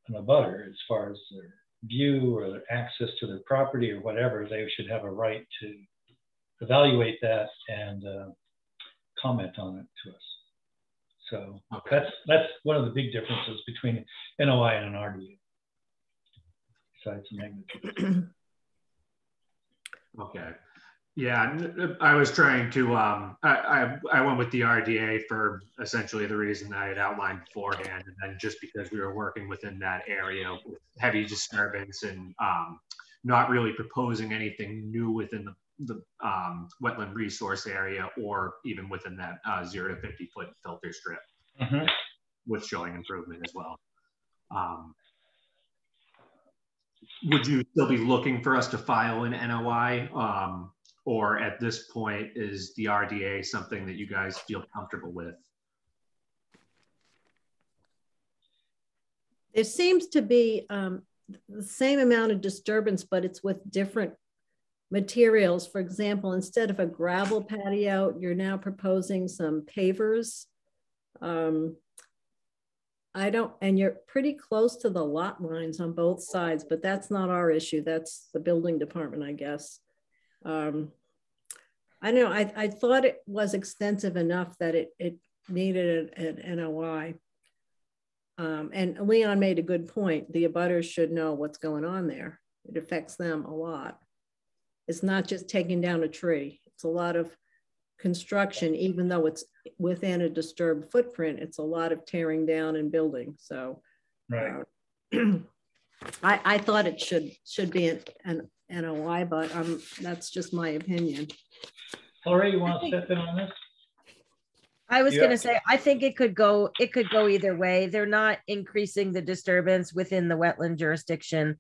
an abutter as far as their view or their access to their property or whatever, they should have a right to evaluate that and comment on it to us. So okay. That's one of the big differences between NOI and an RDA, besides the magnitude. Okay. Yeah, I was trying to, I went with the RDA for essentially the reason that I had outlined beforehand, and then just because we were working within that area with heavy disturbance and not really proposing anything new within the wetland resource area or even within that 0 to 50 foot filter strip with showing improvement as well. Would you still be looking for us to file an NOI? Or at this point, is the RDA something that you guys feel comfortable with? There seems to be the same amount of disturbance, but it's with different materials. For example, instead of a gravel patio, you're now proposing some pavers. And you're pretty close to the lot lines on both sides, but that's not our issue. That's the building department, I guess. I know, I thought it was extensive enough that it needed an NOI. And Leon made a good point. The abutters should know what's going on there. It affects them a lot. It's not just taking down a tree. It's a lot of construction, even though it's within a disturbed footprint, it's a lot of tearing down and building. So right. I thought it should be an NOI, but that's just my opinion. Lori, you want to step in on this? I was going to say, I think it could go either way. They're not increasing the disturbance within the wetland jurisdiction.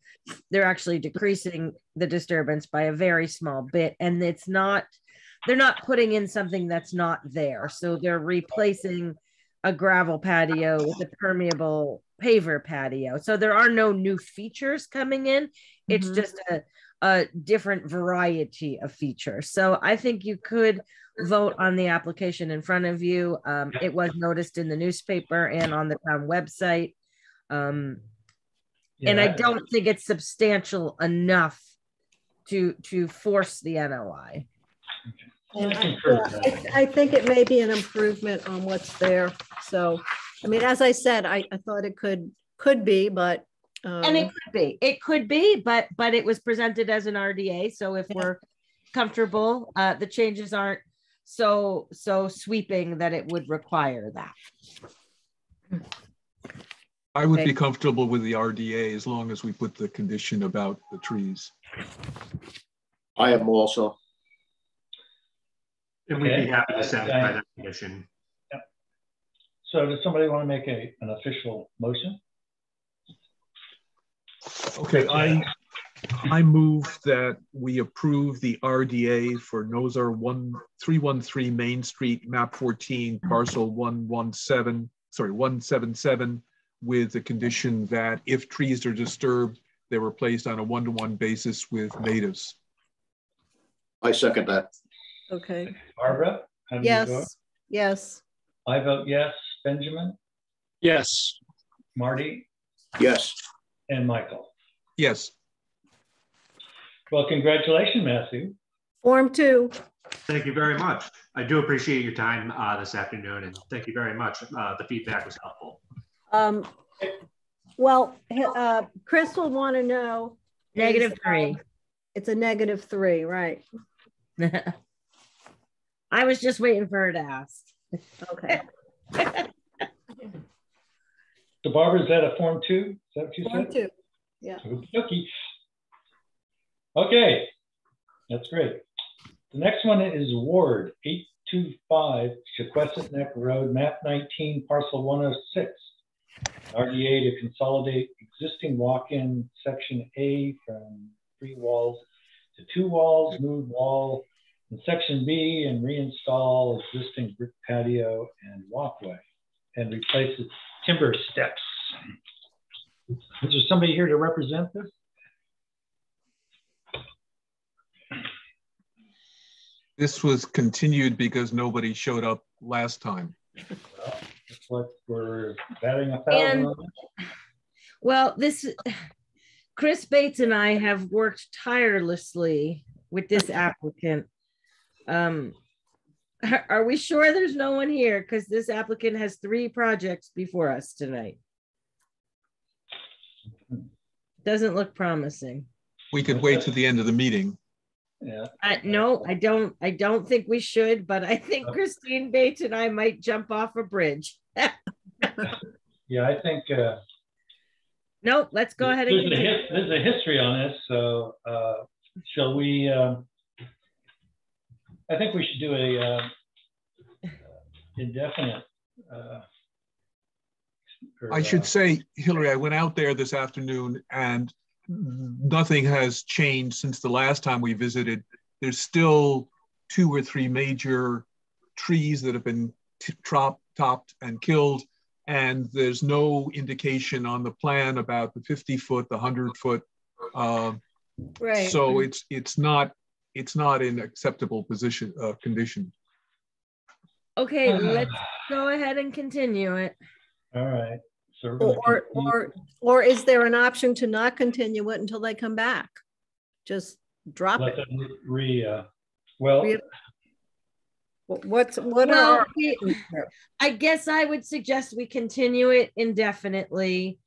They're actually decreasing the disturbance by a very small bit. And they're not putting in something that's not there. So they're replacing a gravel patio with a permeable paver patio. So there are no new features coming in. It's just a different variety of features. So I think you could vote on the application in front of you. It was noticed in the newspaper and on the town website. And I don't think it's substantial enough to force the NOI. I think it may be an improvement on what's there. So, I mean, as I said, I thought it could be, but and it could be, but it was presented as an RDA. So if we're comfortable, the changes aren't so sweeping that it would require that. I would be comfortable with the RDA as long as we put the condition about the trees. I am also. And we'd be happy to satisfy that condition. Yep. So does somebody want to make an official motion? Okay, I move that we approve the RDA for Nozar 1313 Main Street, map 14, parcel 177, with the condition that if trees are disturbed, they were placed on a 1-to-1 basis with natives. I second that. Okay. Barbara? How do you vote? Yes. I vote yes. Benjamin? Yes. Marty? Yes. And Michael? Yes. Well, congratulations, Matthew. Form 2. Thank you very much. I do appreciate your time this afternoon, and thank you very much. The feedback was helpful. Well, Chris will want to know -3. It's a -3, right? I was just waiting for her to ask. Okay. So Barbara, is that a Form 2? Is that what you Form said? 2. Yeah. Okey-dokey. Okay, that's great. The next one is Ward 825 Sequestered Neck Road, map 19, parcel 106. RDA to consolidate existing walk-in section A from 3 walls to 2 walls, move wall in section B, and reinstall existing brick patio and walkway, and replace the timber steps. Is there somebody here to represent this? This was continued because nobody showed up last time. Well, that's what we're batting 1,000 on. Well, Chris Bates and I have worked tirelessly with this applicant. Are we sure there's no one here? Because this applicant has 3 projects before us tonight. Doesn't look promising. We could wait to the end of the meeting. Yeah. No, I don't think we should, but I think Christine Bates and I might jump off a bridge. Yeah, I think Nope, let's go ahead and continue. There's a history on this, so shall we? I think we should do a indefinite. I should say, Hillary, I went out there this afternoon and nothing has changed since the last time we visited. There's still 2 or 3 major trees that have been topped and killed. And there's no indication on the plan about the 50-foot, the 100-foot. Right. So it's not in acceptable condition. Okay, let's go ahead and continue it. All right. So or is there an option to not continue it until they come back? Just drop let it. them I guess I would suggest we continue it indefinitely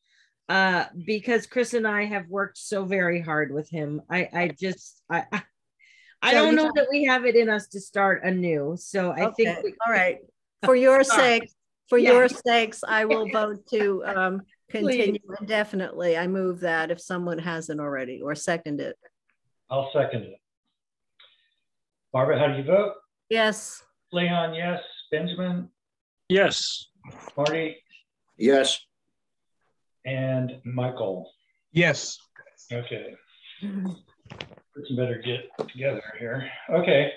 because Chris and I have worked so very hard with him. I don't know that we have it in us to start anew. So I think all right. For your sake, your sakes, I will vote to continue indefinitely. I move that if someone hasn't already, or second it. I'll second it. Barbara, how do you vote? Yes. Leon, yes. Benjamin? Yes. Marty? Yes. And Michael? Yes. Okay. Person better get together here. Okay.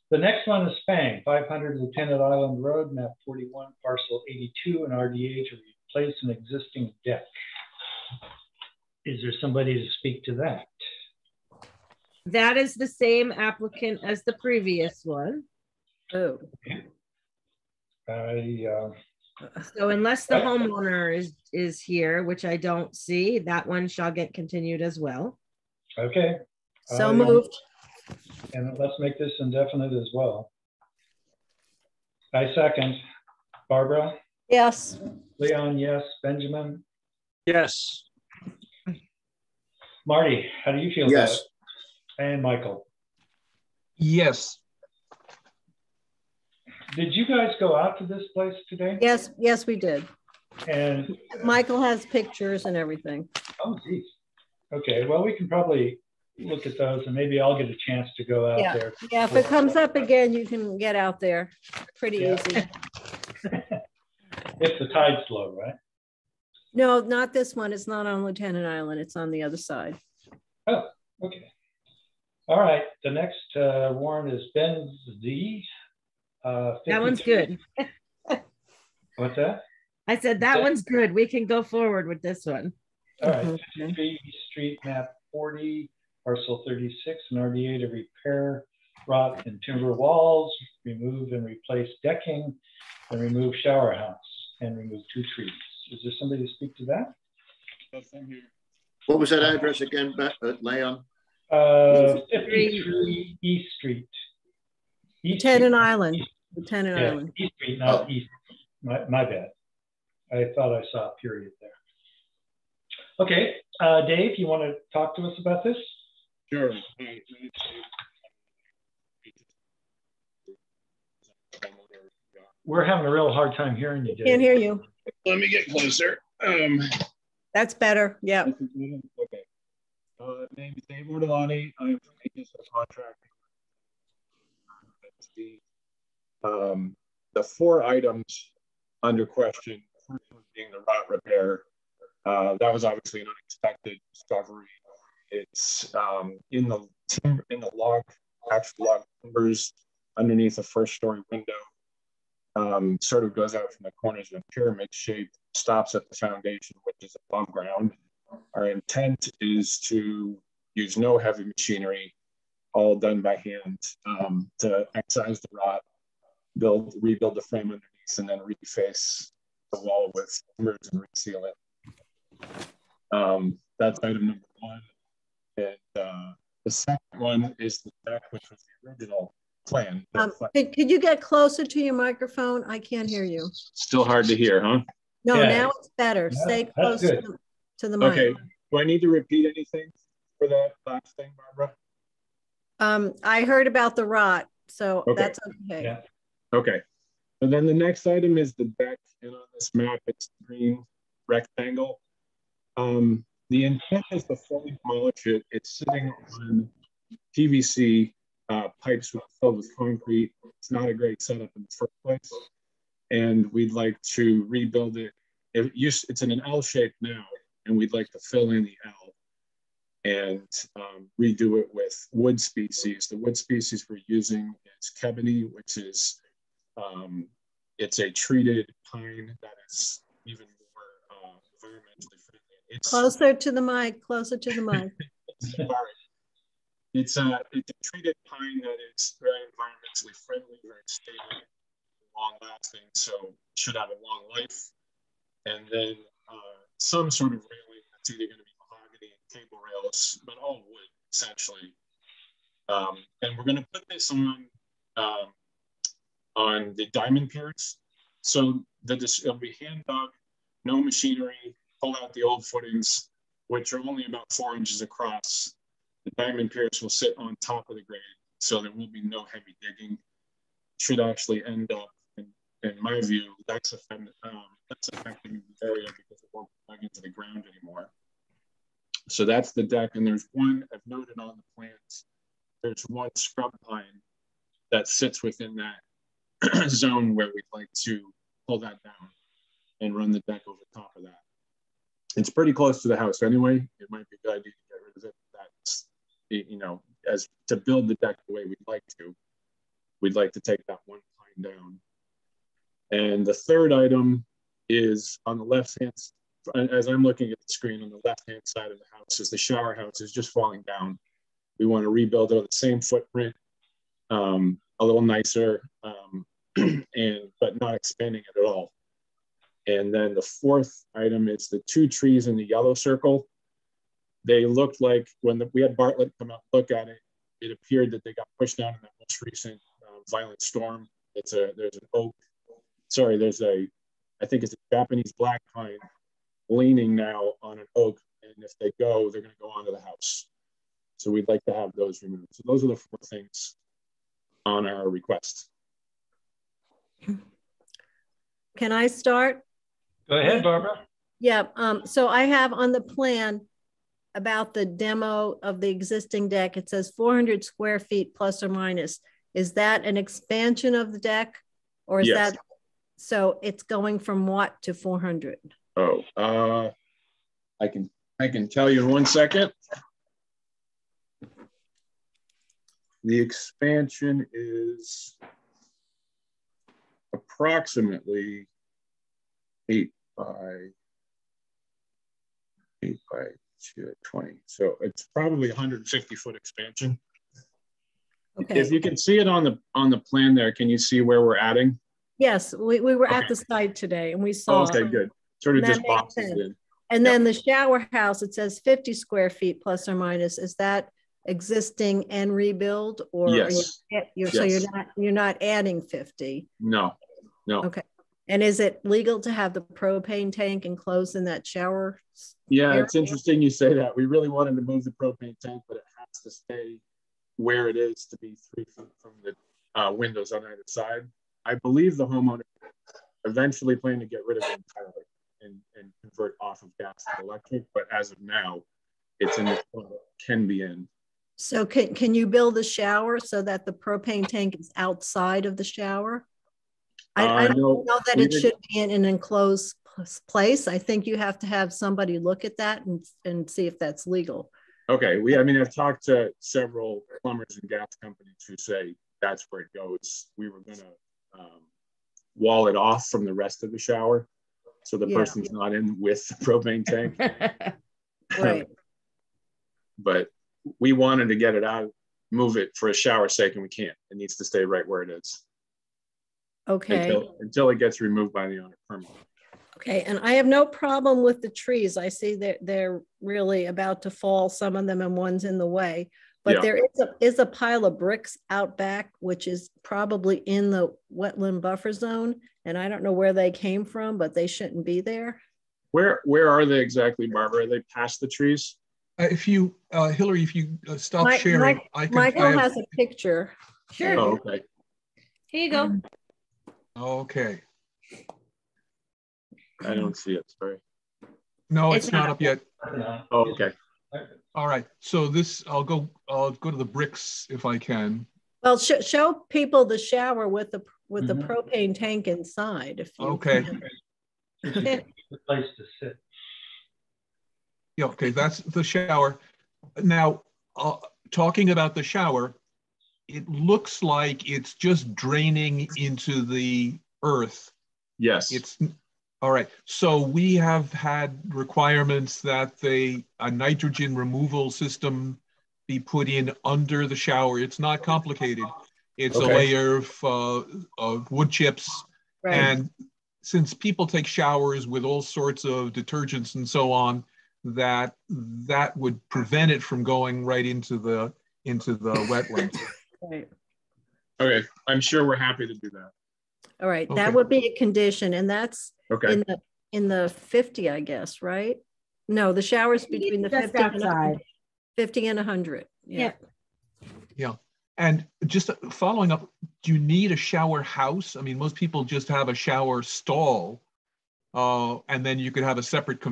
The next one is Fang, 500 Lieutenant Island Road, map 41, parcel 82, and RDA to replace an existing deck. Is there somebody to speak to that? That is the same applicant as the previous one. Oh. So unless the homeowner is here, which I don't see, that one shall get continued as well. Okay. So moved. And let's make this indefinite as well. I second. Barbara? Yes. Leon, yes. Benjamin? Yes. Marty, how do you feel Yes. about it? And Michael? Yes. Did you guys go out to this place today? Yes, yes, we did. And Michael has pictures and everything. oh, geez. Okay, well, we can probably look at those and maybe I'll get a chance to go out there. Yeah, if it comes up again, you can get out there. Pretty easy. If the tide's low, right? No, not this one. It's not on Lieutenant Island. It's on the other side. Oh, okay. All right, the next warrant is Ben Z. That one's good. What's that? I said that one's good. We can go forward with this one. All right, 53 East Street, map 40, parcel 36, and RDA to repair rock and timber walls, remove and replace decking, and remove shower house, and remove 2 trees. Is there somebody to speak to that? What was that address again, Leon? 53 East Street. Lieutenant Island. Lieutenant Island. East Street, not East. My bad. I thought I saw a period there. Okay, Dave, you want to talk to us about this? Sure. We're having a real hard time hearing you, Dave. Can't hear you. Let me get closer. That's better. Yeah. Okay. Name is Dave Ortolani. I'm from Aegis Contracting. The 4 items under question, first one being the rot repair. That was obviously an unexpected discovery. It's in the log, actual log timbers underneath the first story window. Sort of goes out from the corners in a pyramid shape, stops at the foundation, which is above ground. Our intent is to use no heavy machinery, all done by hand, to excise the rot, rebuild the frame underneath, and then reface the wall with timbers and reseal it. That's item number 1. And the second one is the deck, which was the original plan. Could you get closer to your microphone? I can't hear you. Still hard to hear, huh? No, yeah. Now it's better. Yeah, stay close to the mic. Okay. Do I need to repeat anything for that last thing, Barbara? I heard about the rot, so okay. That's okay. Yeah. Okay. And then the next item is the deck, and on this map, it's the green rectangle. The intent is to fully demolish it. It's sitting on PVC pipes filled with concrete. It's not a great setup in the first place. And we'd like to rebuild it. It's in an L shape now, and we'd like to fill in the L and redo it with wood species. The wood species we're using is Kebony, which is, it's a treated pine that is even more environmentally friendly. It's closer to the mic, closer to the mic. Sorry. It's a treated pine that is very environmentally friendly, very stable, long lasting, so it should have a long life. And then some sort of railing that's either going to be mahogany and cable rails, but all wood, essentially. And we're going to put this on the diamond piers. So it'll be hand dug, no machinery, pull out the old footings, which are only about 4 inches across. The diamond piers will sit on top of the grade, so there will be no heavy digging. Should actually end up, in my view, that's affecting the area because it won't plug into the ground anymore. So that's the deck, and there's one, I've noted on the plans, there's one scrub pine that sits within that zone where we'd like to pull that down and run the deck over top of that. It's pretty close to the house anyway. It might be a good idea to get rid of it. That's, as to build the deck the way we'd like to take that one pine down. And the third item is on the left hand, as I'm looking at the screen, on the left hand side of the house is the shower house is just falling down. We want to rebuild it on the same footprint, a little nicer, but not expanding it at all. And then the fourth item is the 2 trees in the yellow circle. They looked like when we had Bartlett come out and look at it, it appeared that they got pushed down in that most recent violent storm. There's an oak. Sorry, I think it's a Japanese black pine leaning now on an oak. And if they go, they're going to go onto the house. So we'd like to have those removed. So those are the 4 things on our request. Can I start? Go ahead, Barbara. Yeah, so I have on the plan about the demo of the existing deck, it says 400 square feet plus or minus. Is that an expansion of the deck? Or is yes. that, so it's going from what to 400? Oh, I can tell you in 1 second. The expansion is approximately 8 by 20. So it's probably 150-foot expansion. Okay. If you can see it on the plan there, can you see where we're adding? Yes, we were at the site today and we saw. Oh, okay, good. Sort of just boxes in. And then the shower house, it says 50 square feet plus or minus. Is that existing and rebuild, or yes. So you're not adding 50? No. Okay. And is it legal to have the propane tank enclosed in that shower? Yeah, area? it's interesting you say that. We really wanted to move the propane tank, but it has to stay where it is to be 3 feet from the windows on either side. I believe the homeowner eventually plan to get rid of it entirely and convert off of gas to electric, but as of now, it's in the spot it can be in. So can you build a shower so that the propane tank is outside of the shower? I don't know that it should be in an enclosed place. I think you have to have somebody look at that and see if that's legal. Okay, I've talked to several plumbers and gas companies who say that's where it goes. We were gonna wall it off from the rest of the shower so the person's not in with the propane tank. Right. But we wanted to get it out, move it for a shower's sake, and we can't. It needs to stay right where it is. Okay. Until it gets removed by the owner permanently. Okay, and I have no problem with the trees. I see that they're really about to fall, some of them, and one's in the way. But there is a pile of bricks out back, which is probably in the wetland buffer zone. And I don't know where they came from, but they shouldn't be there. Where are they exactly, Barbara? Are they past the trees? If you, Hillary, if you stop sharing, Michael has a picture. Sure. Oh, okay. Here you go. Okay. I don't see it, sorry. No, it's not up yet. Oh, okay. All right. So this, I'll go to the bricks if I can. Well, show people the shower with the propane tank inside. If you okay. It's a good place to sit. Yeah, okay, that's the shower. Now, talking about the shower, it looks like it's just draining into the earth. Yes. It's all right. So we have had requirements that a nitrogen removal system be put in under the shower. It's not complicated. It's a layer of wood chips. Right. And since people take showers with all sorts of detergents and so on, that would prevent it from going right into the wetlands. Right. Okay, I'm sure we're happy to do that. All right, Okay. that would be a condition, and that's Okay. in the 50, I guess, right? No, the shower's between the 50 and 100. 50 and 100. Yeah. Yeah. And just following up, do you need a shower house? I mean, most people just have a shower stall, and then you could have a separate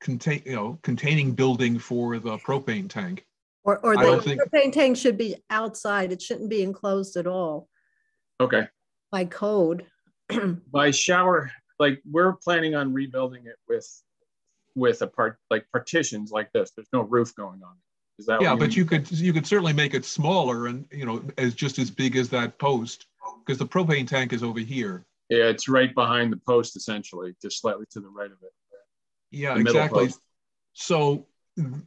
containing building for the propane tank. Or the propane tank should be outside. It shouldn't be enclosed at all. Okay. By code. By shower, like we're planning on rebuilding it with a partitions like this. There's no roof going on. Is that? Yeah, but you could certainly make it smaller and as just as big as that post, because the propane tank is over here. Yeah, it's right behind the post essentially, just slightly to the right of it. Yeah, exactly. So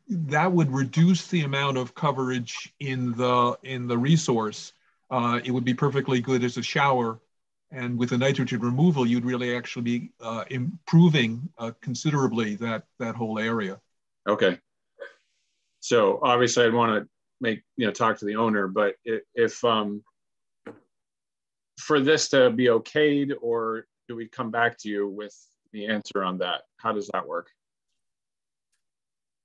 that would reduce the amount of coverage in the resource. It would be perfectly good as a shower, and with the nitrogen removal, you'd really actually be improving considerably that whole area. Okay. So obviously, I'd want to talk to the owner, but if for this to be okayed, or do we come back to you with the answer on that? How does that work?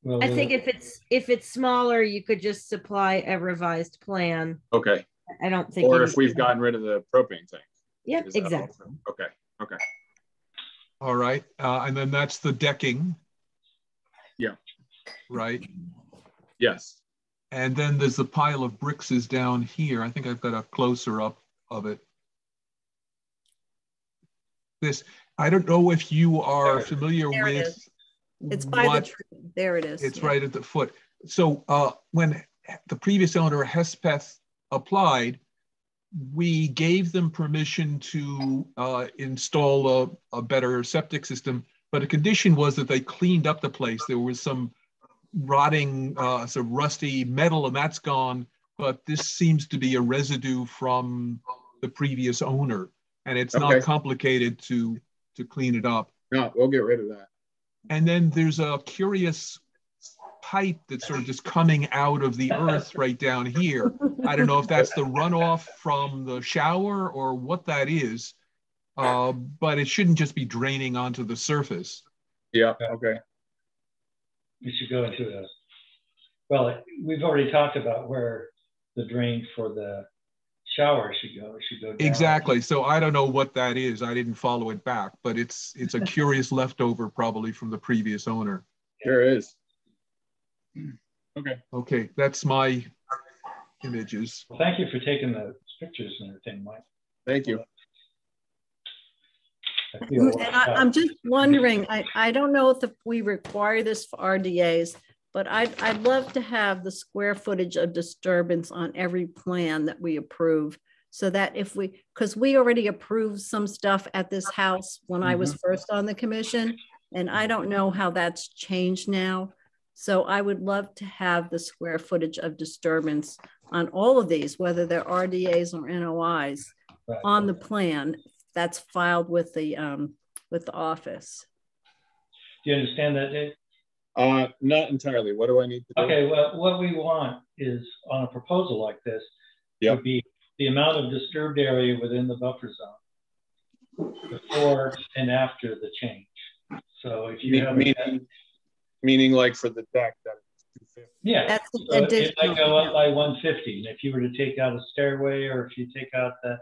Well, I think if it's smaller, you could just supply a revised plan. Okay. I don't think. Or if we've gotten rid of the propane tank. Yep, exactly. Okay. Okay. All right, and then that's the decking. Yeah. Right. Yes. And then there's a pile of bricks is down here. I think I've got a closer up of it. This, I don't know if you are familiar with. It's by the tree. There it is. It's right at the foot. So when the previous owner, Hespeth, applied, we gave them permission to install a better septic system, but a condition was that they cleaned up the place. There was some rotting, sort of rusty metal, and that's gone, but this seems to be a residue from the previous owner, and it's not complicated to clean it up. No, we'll get rid of that. And then there's a curious pipe that's sort of just coming out of the earth right down here. I don't know if that's the runoff from the shower or what that is, but it shouldn't just be draining onto the surface. Yeah, okay. We should go into a, well, we've already talked about where the drain for the shower should go. It should go down. Exactly. So I don't know what that is. I didn't follow it back, but it's a curious leftover probably from the previous owner. Sure is. Okay. Okay, that's my images. Well, thank you for taking the pictures and everything, Mike. Thank you. And I'm just wondering, I don't know if we require this for RDAs, but I'd love to have the square footage of disturbance on every plan that we approve, so that if we, because we already approved some stuff at this house when I was first on the commission, and I don't know how that's changed now. So I would love to have the square footage of disturbance on all of these, whether they're RDAs or NOIs, on the plan that's filed with the office. Do you understand that, Dave? Not entirely. What do I need to do? Okay, well, what we want is on a proposal like this, would be the amount of disturbed area within the buffer zone before and after the change. So if you have meaning like for the deck, that it's 250. Yeah, that's so it might go up by 150. And if you were to take out a stairway, or if you take out the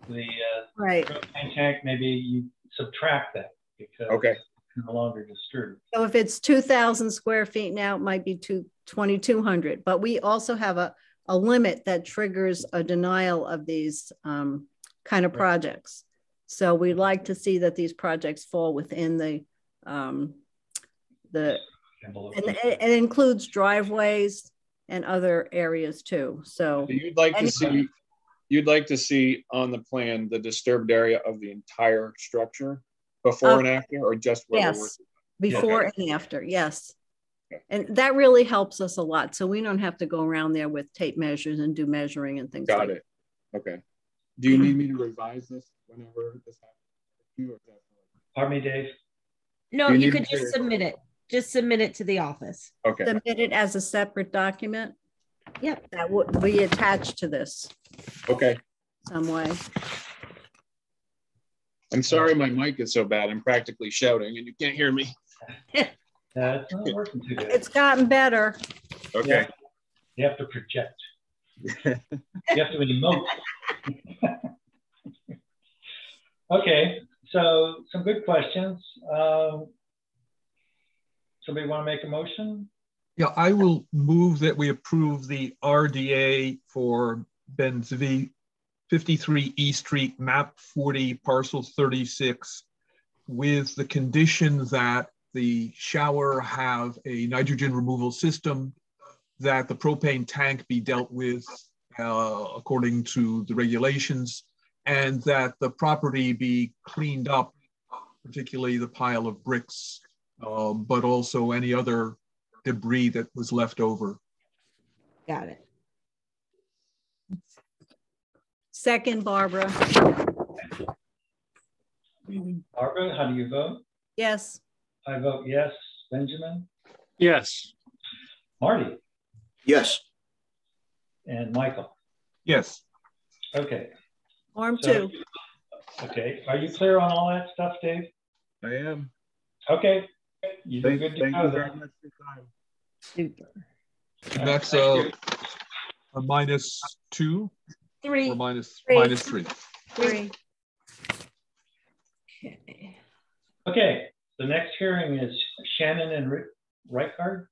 propane tank, maybe you subtract that because it's no longer disturbed. So if it's 2,000 square feet now, it might be 2,200. But we also have a limit that triggers a denial of these kind of projects. So we'd like to see that these projects fall within the and it includes driveways and other areas too. So you'd like to see on the plan the disturbed area of the entire structure before and after, or just where we're working? Before and after, yes. And that really helps us a lot. So we don't have to go around there with tape measures and do measuring and things like that. Got it. Okay. Do you need me to revise this whenever this happens? Pardon me, Dave? No, you could just submit it. Just submit it to the office. Okay. Submit it as a separate document. Yep. That would be attached to this. Okay. Some way. I'm sorry my mic is so bad. I'm practically shouting and you can't hear me. It's not working too good. It's gotten better. Okay. You have to project. You have to emote. Okay, so some good questions. Somebody want to make a motion? Yeah, I will move that we approve the RDA for Benzavi 53 E Street, map 40, parcel 36, with the condition that the shower have a nitrogen removal system, that the propane tank be dealt with according to the regulations, and that the property be cleaned up, particularly the pile of bricks, but also any other debris that was left over. Got it. Second, Barbara. Barbara, how do you vote? Yes. I vote yes. Benjamin? Yes. Marty? Yes. And Michael? Yes. Okay. Form 2. Okay. Are you clear on all that stuff, Dave? I am. Okay. You're good to thank go. You very much for your time. Super. And that's a -2? 3. Or -3? 3. Okay. The next hearing is Shannon and Reichard,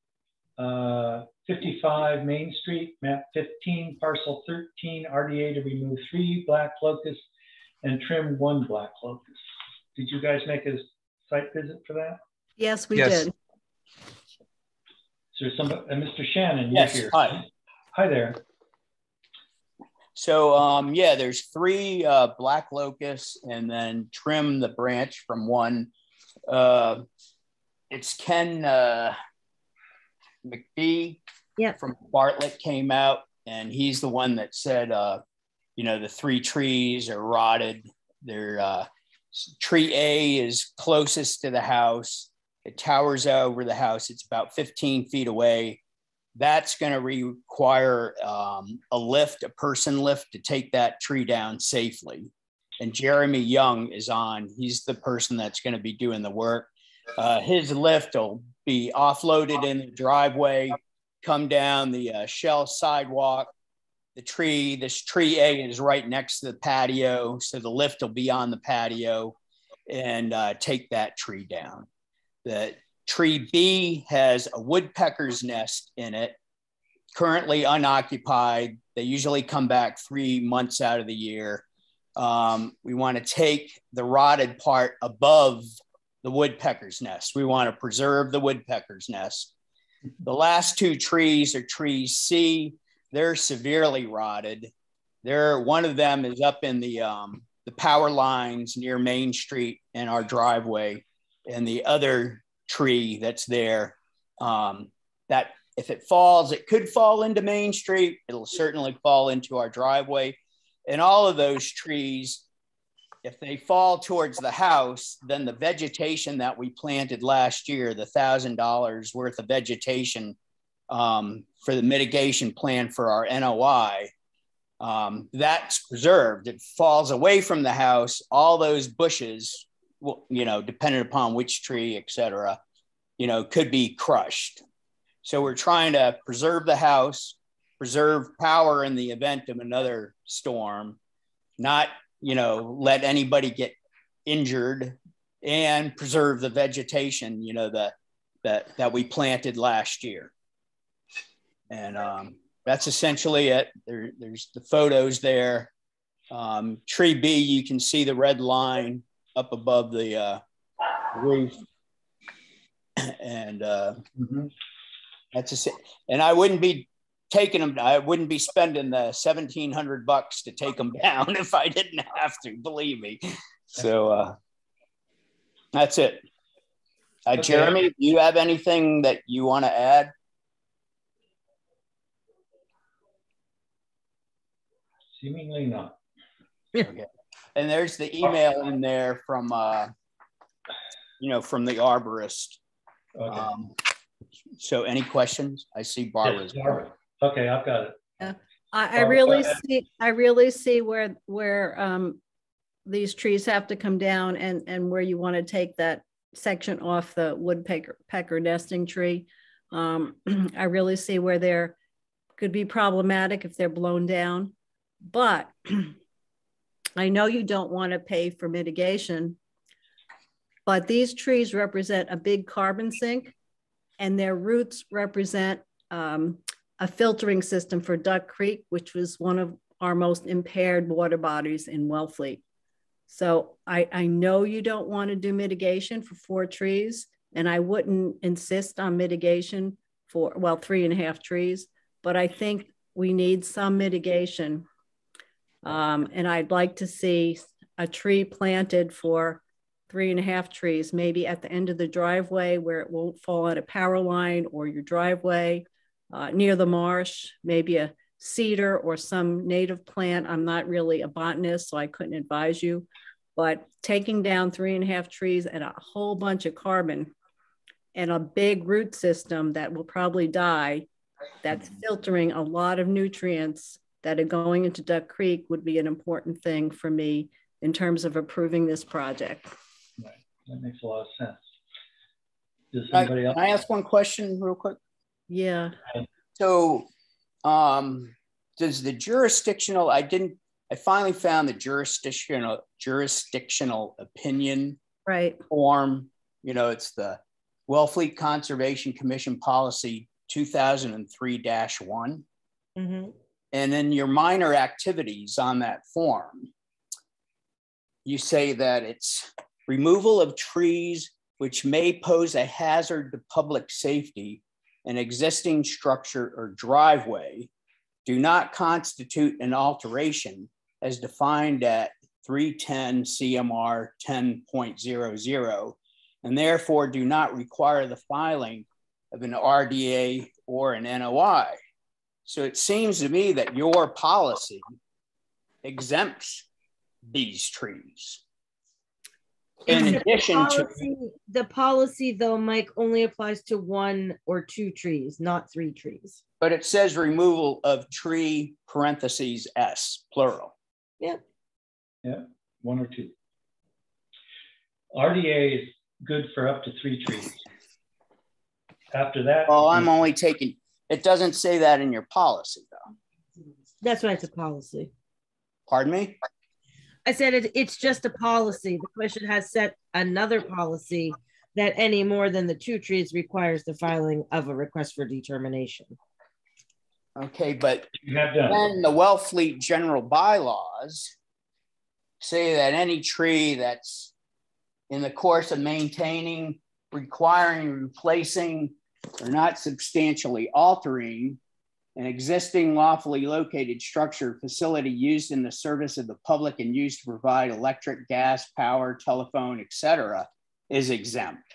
55 Main Street, map 15, parcel 13, RDA to remove 3 black locust and trim 1 black locust. Did you guys make a site visit for that? Yes, we did. Is there somebody, Mr. Shannon, you're Yes, here. hi. Hi there. So, yeah, there's 3 black locusts and then trim the branch from 1. It's Ken McBee from Bartlett came out, and he's the one that said, you know, the 3 trees are rotted. They're tree A is closest to the house. It towers over the house. It's about 15 feet away. That's going to require a lift, a person lift, to take that tree down safely. and Jeremy Young is on. He's the person that's going to be doing the work. His lift will be offloaded in the driveway, come down the shell sidewalk. This tree A is right next to the patio, so the lift will be on the patio and take that tree down. The tree B has a woodpecker's nest in it, currently unoccupied. They usually come back 3 months out of the year. We want to take the rotted part above the woodpecker's nest. We want to preserve the woodpecker's nest. The last 2 trees are trees C. They're severely rotted. One of them is up in the power lines near Main Street and our driveway. And the other tree that's there, that if it falls, it could fall into Main Street. It'll certainly fall into our driveway. And all of those trees, if they fall towards the house, then the vegetation that we planted last year, the $1,000 worth of vegetation for the mitigation plan for our NOI, that's preserved. It falls away from the house. All those bushes, depending upon which tree, et cetera, could be crushed. So we're trying to preserve the house, preserve power in the event of another storm, not, let anybody get injured, and preserve the vegetation, that we planted last year. And that's essentially it. There's the photos there. Tree B, you can see the red line up above the roof. And that's and I wouldn't be taking them. I wouldn't be spending the $1,700 to take them down if I didn't have to, believe me. So that's it. Okay. Jeremy, do you have anything that you want to add? Seemingly not. Okay. And there's the email in there from, from the arborist. Okay. So any questions? I see Barbara's. Yes, Barbara. Okay, I've got it. I really see where these trees have to come down and where you want to take that section off the woodpecker nesting tree. I really see where there could be problematic if they're blown down, but I know you don't want to pay for mitigation, but these trees represent a big carbon sink, and their roots represent a filtering system for Duck Creek, which was one of our most impaired water bodies in Wellfleet. So I know you don't want to do mitigation for 4 trees, and I wouldn't insist on mitigation for, 3.5 trees, but I think we need some mitigation. And I'd like to see a tree planted for 3.5 trees, maybe at the end of the driveway where it won't fall on a power line or your driveway, near the marsh, maybe a cedar or some native plant. I'm not really a botanist, so I couldn't advise you, but taking down 3.5 trees and a whole bunch of carbon and a big root system that will probably die, that's filtering a lot of nutrients that are going into Duck Creek would be an important thing for me in terms of approving this project. Right. That makes a lot of sense. Does somebody else? Can I ask one question real quick? Yeah. So does the jurisdictional, I finally found the jurisdictional opinion form, it's the Wellfleet Conservation Commission Policy 2003-1. Mm-hmm. And then your minor activities on that form, you say that it's removal of trees which may pose a hazard to public safety, an existing structure or driveway, do not constitute an alteration as defined at 310 CMR 10.00, and therefore do not require the filing of an RDA or an NOI. So it seems to me that your policy exempts these trees. In addition to the policy, though, Mike, only applies to 1 or 2 trees, not 3 trees. But it says removal of tree (S) plural. Yep. Yeah. 1 or 2. RDA is good for up to 3 trees. After that. Well, I'm only taking, it doesn't say that in your policy though. That's why it's a policy. Pardon me? I said it's just a policy. The commission has set another policy that any more than the 2 trees requires the filing of a request for determination. Okay, but then the Wellfleet general bylaws say that any tree that's in the course of maintaining, requiring, replacing, or not substantially altering an existing lawfully located structure or facility used in the service of the public and used to provide electric, gas, power, telephone, etc., is exempt.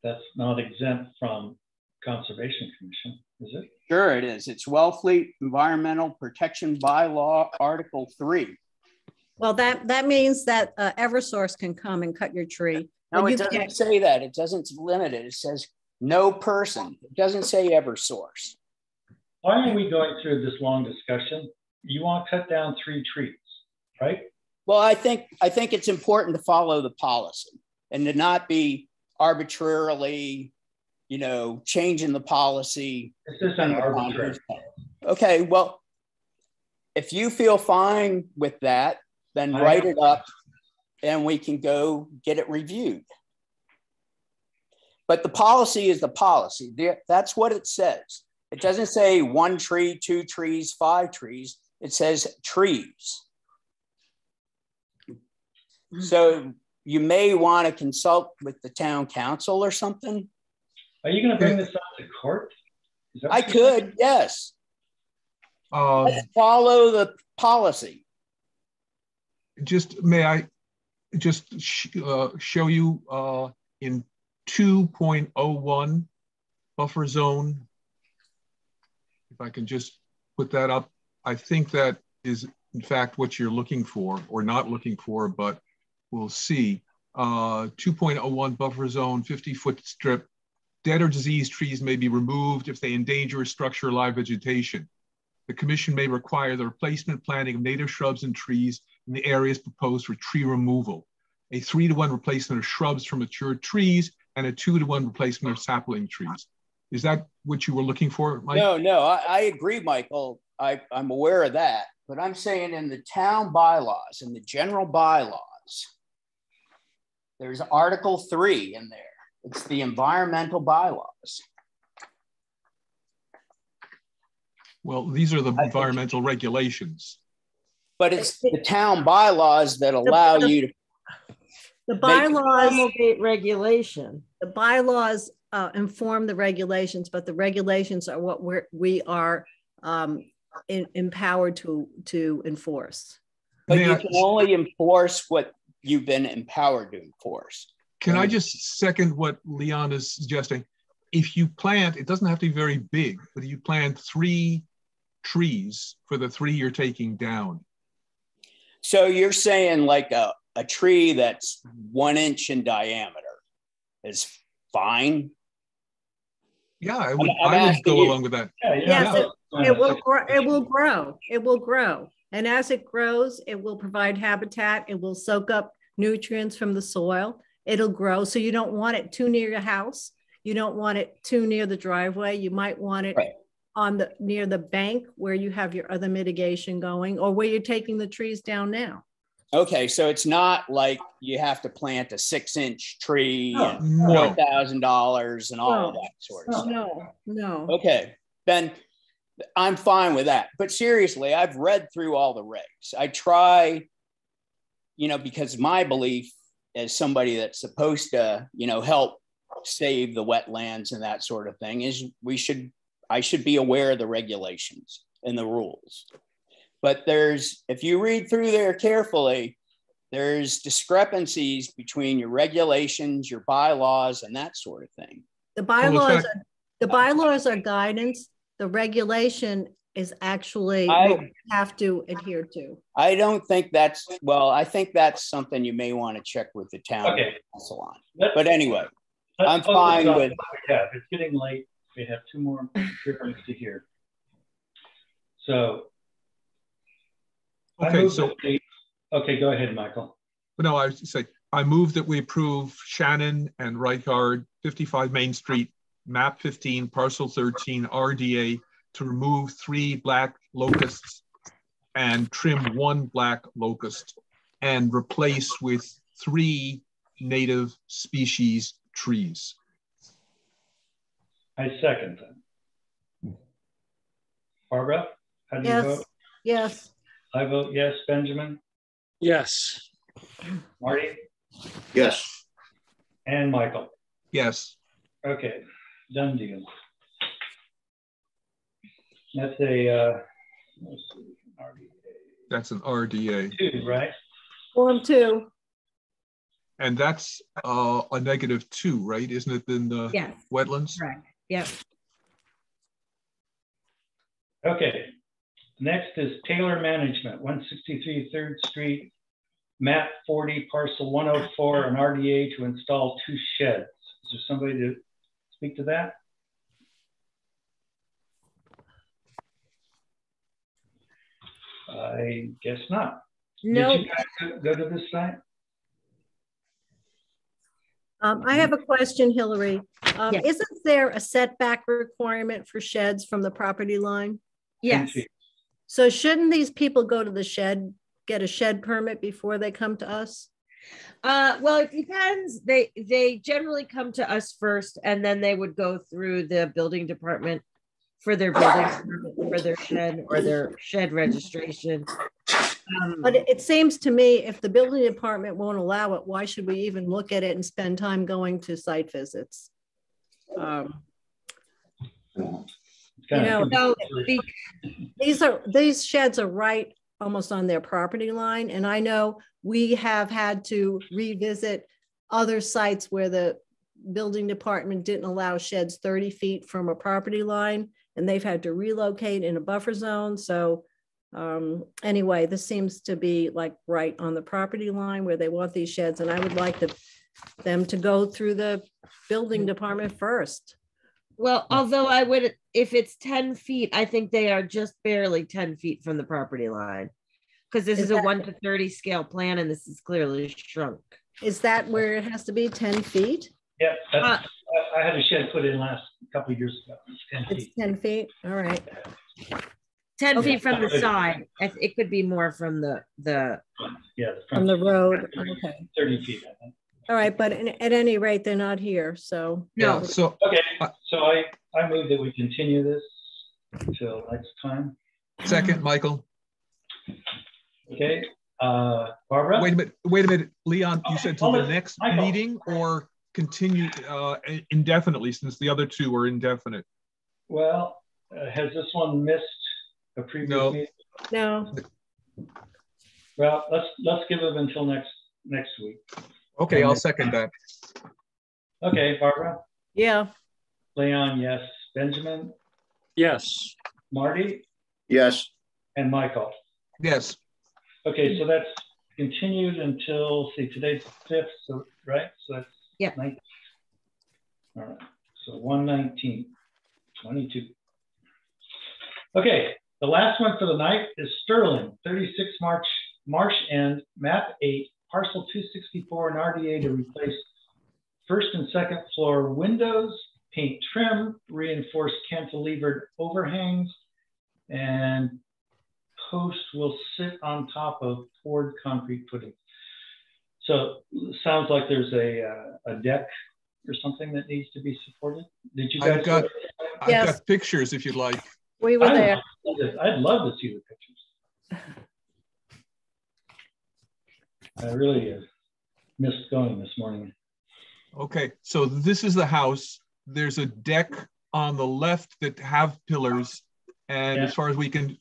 That's not exempt from Conservation Commission, is it? Sure it is. It's Wellfleet Environmental Protection Bylaw, Article 3. Well, that means that Eversource can come and cut your tree. No, it doesn't say that. It doesn't limit it. It says no person. It doesn't say Eversource. Why are we going through this long discussion? You want to cut down 3 trees, right? Well, I think it's important to follow the policy and to not be arbitrarily, you know, changing the policy. This isn't arbitrary. Okay, well, if you feel fine with that, then write it up and we can go get it reviewed. But the policy is the policy. That's what it says. It doesn't say 1 tree, 2 trees, 5 trees. It says trees. So you may want to consult with the town council or something. Are you going to bring this up to court? I could, yes. Let's follow the policy. May I just show you in 2.01 buffer zone. If I can just put that up, I think that is in fact what you're looking for or not looking for, but we'll see. 2.01 buffer zone, 50-foot strip. Dead or diseased trees may be removed if they endanger a structure or live vegetation. The commission may require the replacement planting of native shrubs and trees in the areas proposed for tree removal. A 3-to-1 replacement of shrubs from mature trees and a 2-to-1 replacement of sapling trees. Is that what you were looking for, Mike? No, I agree, Michael. I'm aware of that, but I'm saying in the town bylaws, in the general bylaws, there's Article 3 in there. It's the environmental bylaws. Well, these are the environmental regulations. But it's the town bylaws that allow you to. The bylaws promulgate regulation. The bylaws inform the regulations, but the regulations are what we are empowered to enforce. But you can only enforce what you've been empowered to enforce. Can I just second what Leon is suggesting? If you plant, it doesn't have to be very big, but you plant 3 trees for the 3 you're taking down. So you're saying like a tree that's 1 inch in diameter is fine? Yeah, I would go along with that. Yes, it will grow. It will grow. It will grow. And as it grows, it will provide habitat. It will soak up nutrients from the soil. It'll grow. So you don't want it too near your house. You don't want it too near the driveway. You might want it near the bank where you have your other mitigation going, or where you're taking the trees down now. Okay, so it's not like you have to plant a 6-inch tree and $4,000 and all of that sort of stuff. No. Okay, then I'm fine with that. But seriously, I've read through all the regs. I try, because my belief as somebody that's supposed to, help save the wetlands and that sort of thing is I should be aware of the regulations and the rules. But if you read through there carefully, there's discrepancies between your regulations, your bylaws, and that sort of thing. The bylaws are guidance. The regulation is actually what we have to adhere to. I don't think I think that's something you may want to check with the town council on. But anyway, I'm fine with. Yeah, it's getting late. We have 2 more hearings to hear. So, Okay, go ahead, Michael. No, I was to say, I move that we approve Shannon and Reichard, 55 Main Street, map 15, parcel 13, RDA, to remove 3 black locusts and trim 1 black locust and replace with 3 native species trees. I second that. Barbara, how do you Yes. vote? Yes. I vote yes. Benjamin? Yes. Marty? Yes. And Michael? Yes. Okay, done deal. That's a, let's see, RDA. That's an RDA. 2, right? Form 2. And that's a -2, right? Isn't it in the Yes. wetlands? Correct. Yep. Okay, next is Taylor Management, 163 3rd Street, map 40, parcel 104, an RDA to install 2 sheds. Is there somebody to speak to that? I guess not. No. Did you guys go to this site? I have a question, Hillary. Yes. Isn't there a setback requirement for sheds from the property line? Yes. So shouldn't these people go to the shed, get a shed permit before they come to us? Well, it depends. They generally come to us first, and then they would go through the building department for their building permit, for their shed or their shed registration. But it seems to me if the building department won't allow it, why should we even look at it and spend time going to site visits? You know, So these sheds are right almost on their property line. And I know we have had to revisit other sites where the building department didn't allow sheds 30 feet from a property line, and they've had to relocate in a buffer zone. So anyway, this seems to be like right on the property line where they want these sheds. And I would like them to go through the building department first. Well, although I would, if it's 10 feet, I think they are just barely 10 feet from the property line, because this is a 1 to 30 scale plan, and this is clearly shrunk. Is that where it has to be 10 feet? Yeah, I had a shed put in last couple of years ago. It's 10 feet. It's 10 feet. All right. 10 Okay. feet from the side. It could be more from the yeah, from the road. Okay. 30 feet, I think. All right, but at any rate, they're not here, so. Yeah, so. Okay, so I move that we continue this until next time. Second, Michael. Okay, Barbara? Wait a minute, Leon, you said to the next Michael. meeting or continue indefinitely, since the other 2 are indefinite? Well, has this one missed a previous meeting? No. Well, let's give it until next week. Okay, I'll second that. Okay, Barbara? Yeah. Leon, yes. Benjamin? Yes. Marty? Yes. And Michael? Yes. Okay, so that's continued until, see, today's the 5th, so, right? So that's 19th. All right, so 1/19, 22. Okay, the last one for the night is Sterling, 36 Marsh End, map 8, parcel 264, an RDA to replace first and second floor windows, paint trim, reinforced cantilevered overhangs, and post will sit on top of poured concrete footing. So sounds like there's a deck or something that needs to be supported. Did you guys? I've got pictures if you'd like. We were there. I'd love to see the pictures. I really missed going this morning. Okay, so this is the house. There's a deck on the left that have pillars, and as far as we can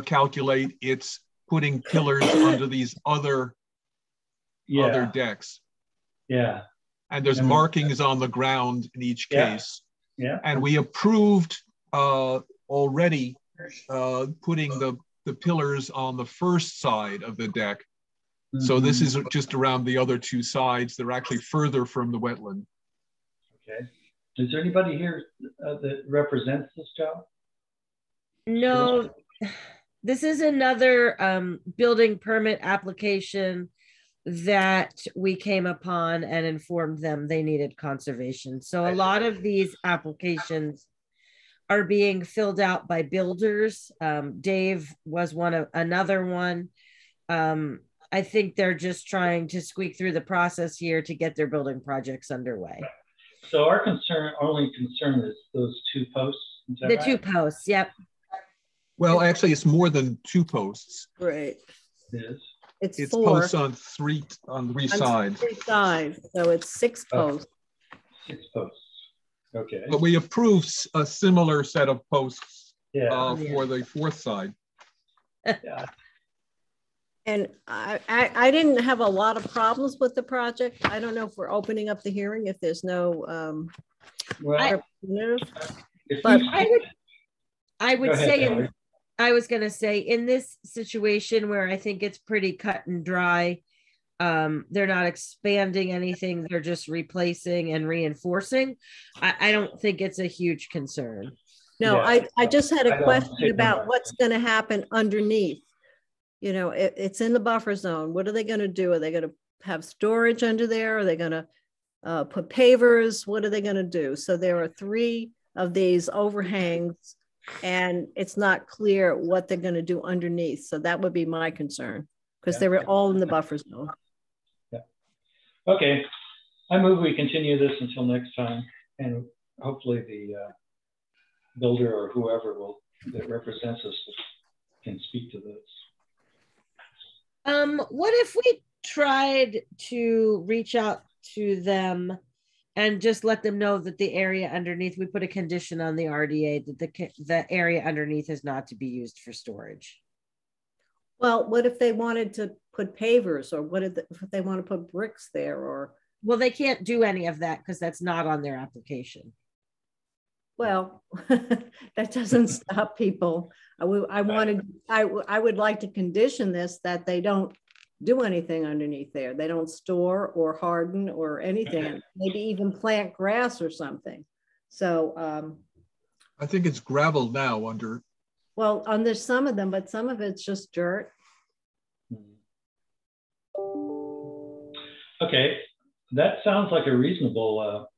calculate, it's putting pillars under these other decks. Yeah. And there's markings on the ground in each case. Yeah. And we approved already putting the pillars on the first side of the deck. So this is just around the other 2 sides. They're actually further from the wetland. Okay. Is there anybody here that represents this job? No, This is another building permit application that we came upon and informed them they needed conservation. So a lot of these applications are being filled out by builders. Dave was another one. I think they're just trying to squeak through the process here to get their building projects underway. So our only concern is those 2 posts. The 2 posts, yep. Well, actually, it's more than 2 posts. Right. It is. It's 4. Posts on three sides. 3 sides, so it's 6 posts. 6 posts. Okay. But we approved a similar set of posts Yeah. for the 4th side. Yeah. And I didn't have a lot of problems with the project. I don't know if we're opening up the hearing if there's no representative. But I would say I was going to say in this situation where I think it's pretty cut and dry, they're not expanding anything. They're just replacing and reinforcing. I don't think it's a huge concern. No, I just had a question about what's going to happen underneath. You know, it's in the buffer zone. What are they going to do? Are they going to have storage under there? Are they going to put pavers? What are they going to do? So there are 3 of these overhangs, and it's not clear what they're going to do underneath. So that would be my concern, because they were all in the buffer zone. Yeah. Okay. I move we continue this until next time, and hopefully the builder or whoever that represents us can speak to this. What if we tried to reach out to them and just let them know that the area underneath, we put a condition on the RDA that the area underneath is not to be used for storage? Well, what if they wanted to put pavers, or if they want to put bricks there, or? Well, they can't do any of that because that's not on their application. Well, that doesn't stop people. I would like to condition this that they don't do anything underneath there. They don't store or harden or anything, maybe even plant grass or something. So I think it's gravel now under. Well, under some of them, but some of it's just dirt. Okay, that sounds like a reasonable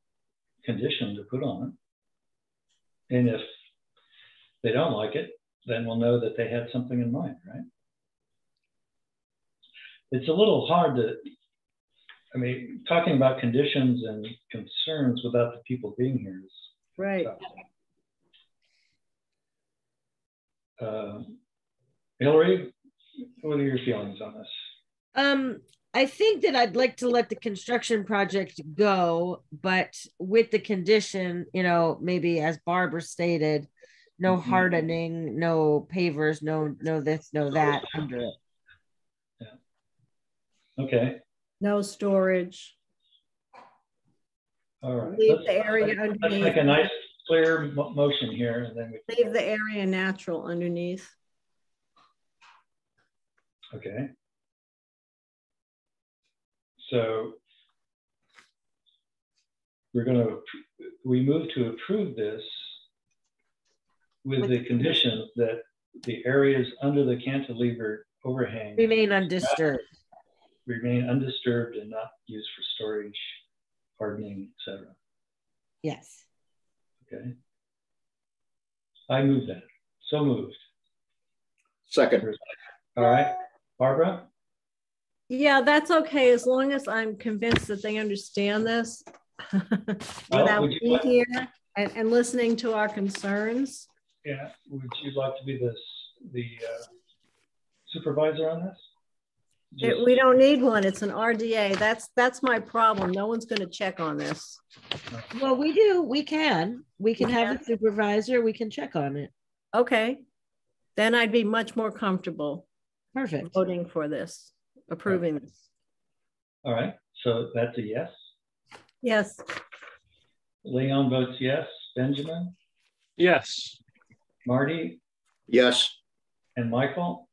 condition to put on it. And if they don't like it, then we'll know that they had something in mind, right? It's a little hard to, I mean, talking about conditions and concerns without the people being here is right. Hillary, what are your feelings on this? I think that I'd like to let the construction project go, but with the condition, you know, maybe as Barbara stated, no hardening, no pavers, no this, no that under it. Yeah. Okay. No storage. All right. Leave the area underneath. Let's make a nice clear motion here, and then we leave the area natural underneath. Okay. So we move to approve this with the condition that the areas under the cantilever overhang remain undisturbed. Remain undisturbed and not used for storage, hardening, etc. Yes. Okay. I move that. So moved. Second. All right. Barbara? Yeah, that's okay, as long as I'm convinced that they understand this without being here and listening to our concerns. Yeah, would you like to be the supervisor on this? We don't need one. It's an RDA. That's my problem. No one's going to check on this. Well, we do. We can have a supervisor. We can check on it. Okay, then I'd be much more comfortable. Perfect. Voting for this. Approving this. All right, so that's a yes? Yes. Leon votes yes. Benjamin? Yes. Marty? Yes. And Michael?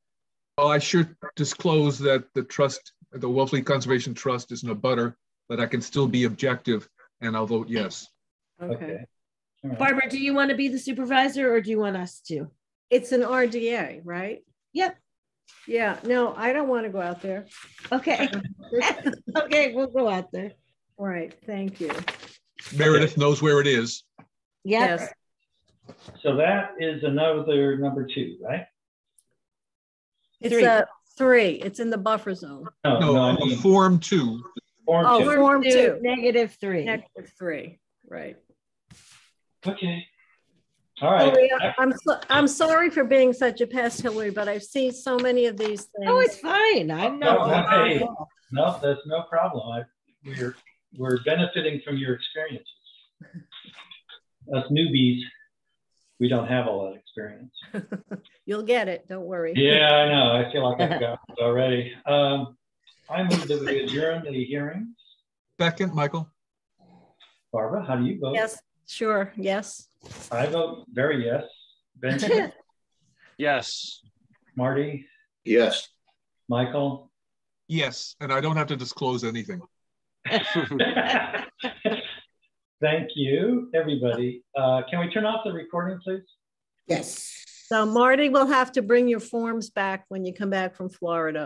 Oh, I should disclose that the Wellfleet Conservation Trust is in a butter, but I can still be objective, and I'll vote yes. Okay. Right. Barbara, do you want to be the supervisor, or do you want us to? It's an RDA, right? Yep. Yeah, no, I don't want to go out there. Okay. Okay, we'll go out there. All right, thank you. Meredith knows where it is. Yep. Yes. So that is another number 2, right? It's 3. a 3. It's in the buffer zone. No, I mean Form 2. Form Oh, 2. Form 2. -3. -3, right. Okay. All right. Hillary, I'm sorry for being such a pest, Hillary, but I've seen so many of these things. Oh, it's fine. I'm not. Hey, no, that's no problem. We're benefiting from your experiences. Us newbies, we don't have all that experience. You'll get it. Don't worry. Yeah, I know. I feel like I've got it already. I move that we adjourn the hearings. Second, Michael. Barbara, how do you vote? Yes, sure. Yes. I vote very yes. Benjamin? Yes. Marty? Yes. Michael? Yes, and I don't have to disclose anything. Thank you, everybody. Can we turn off the recording, please? Yes. So Marty will have to bring your forms back when you come back from Florida.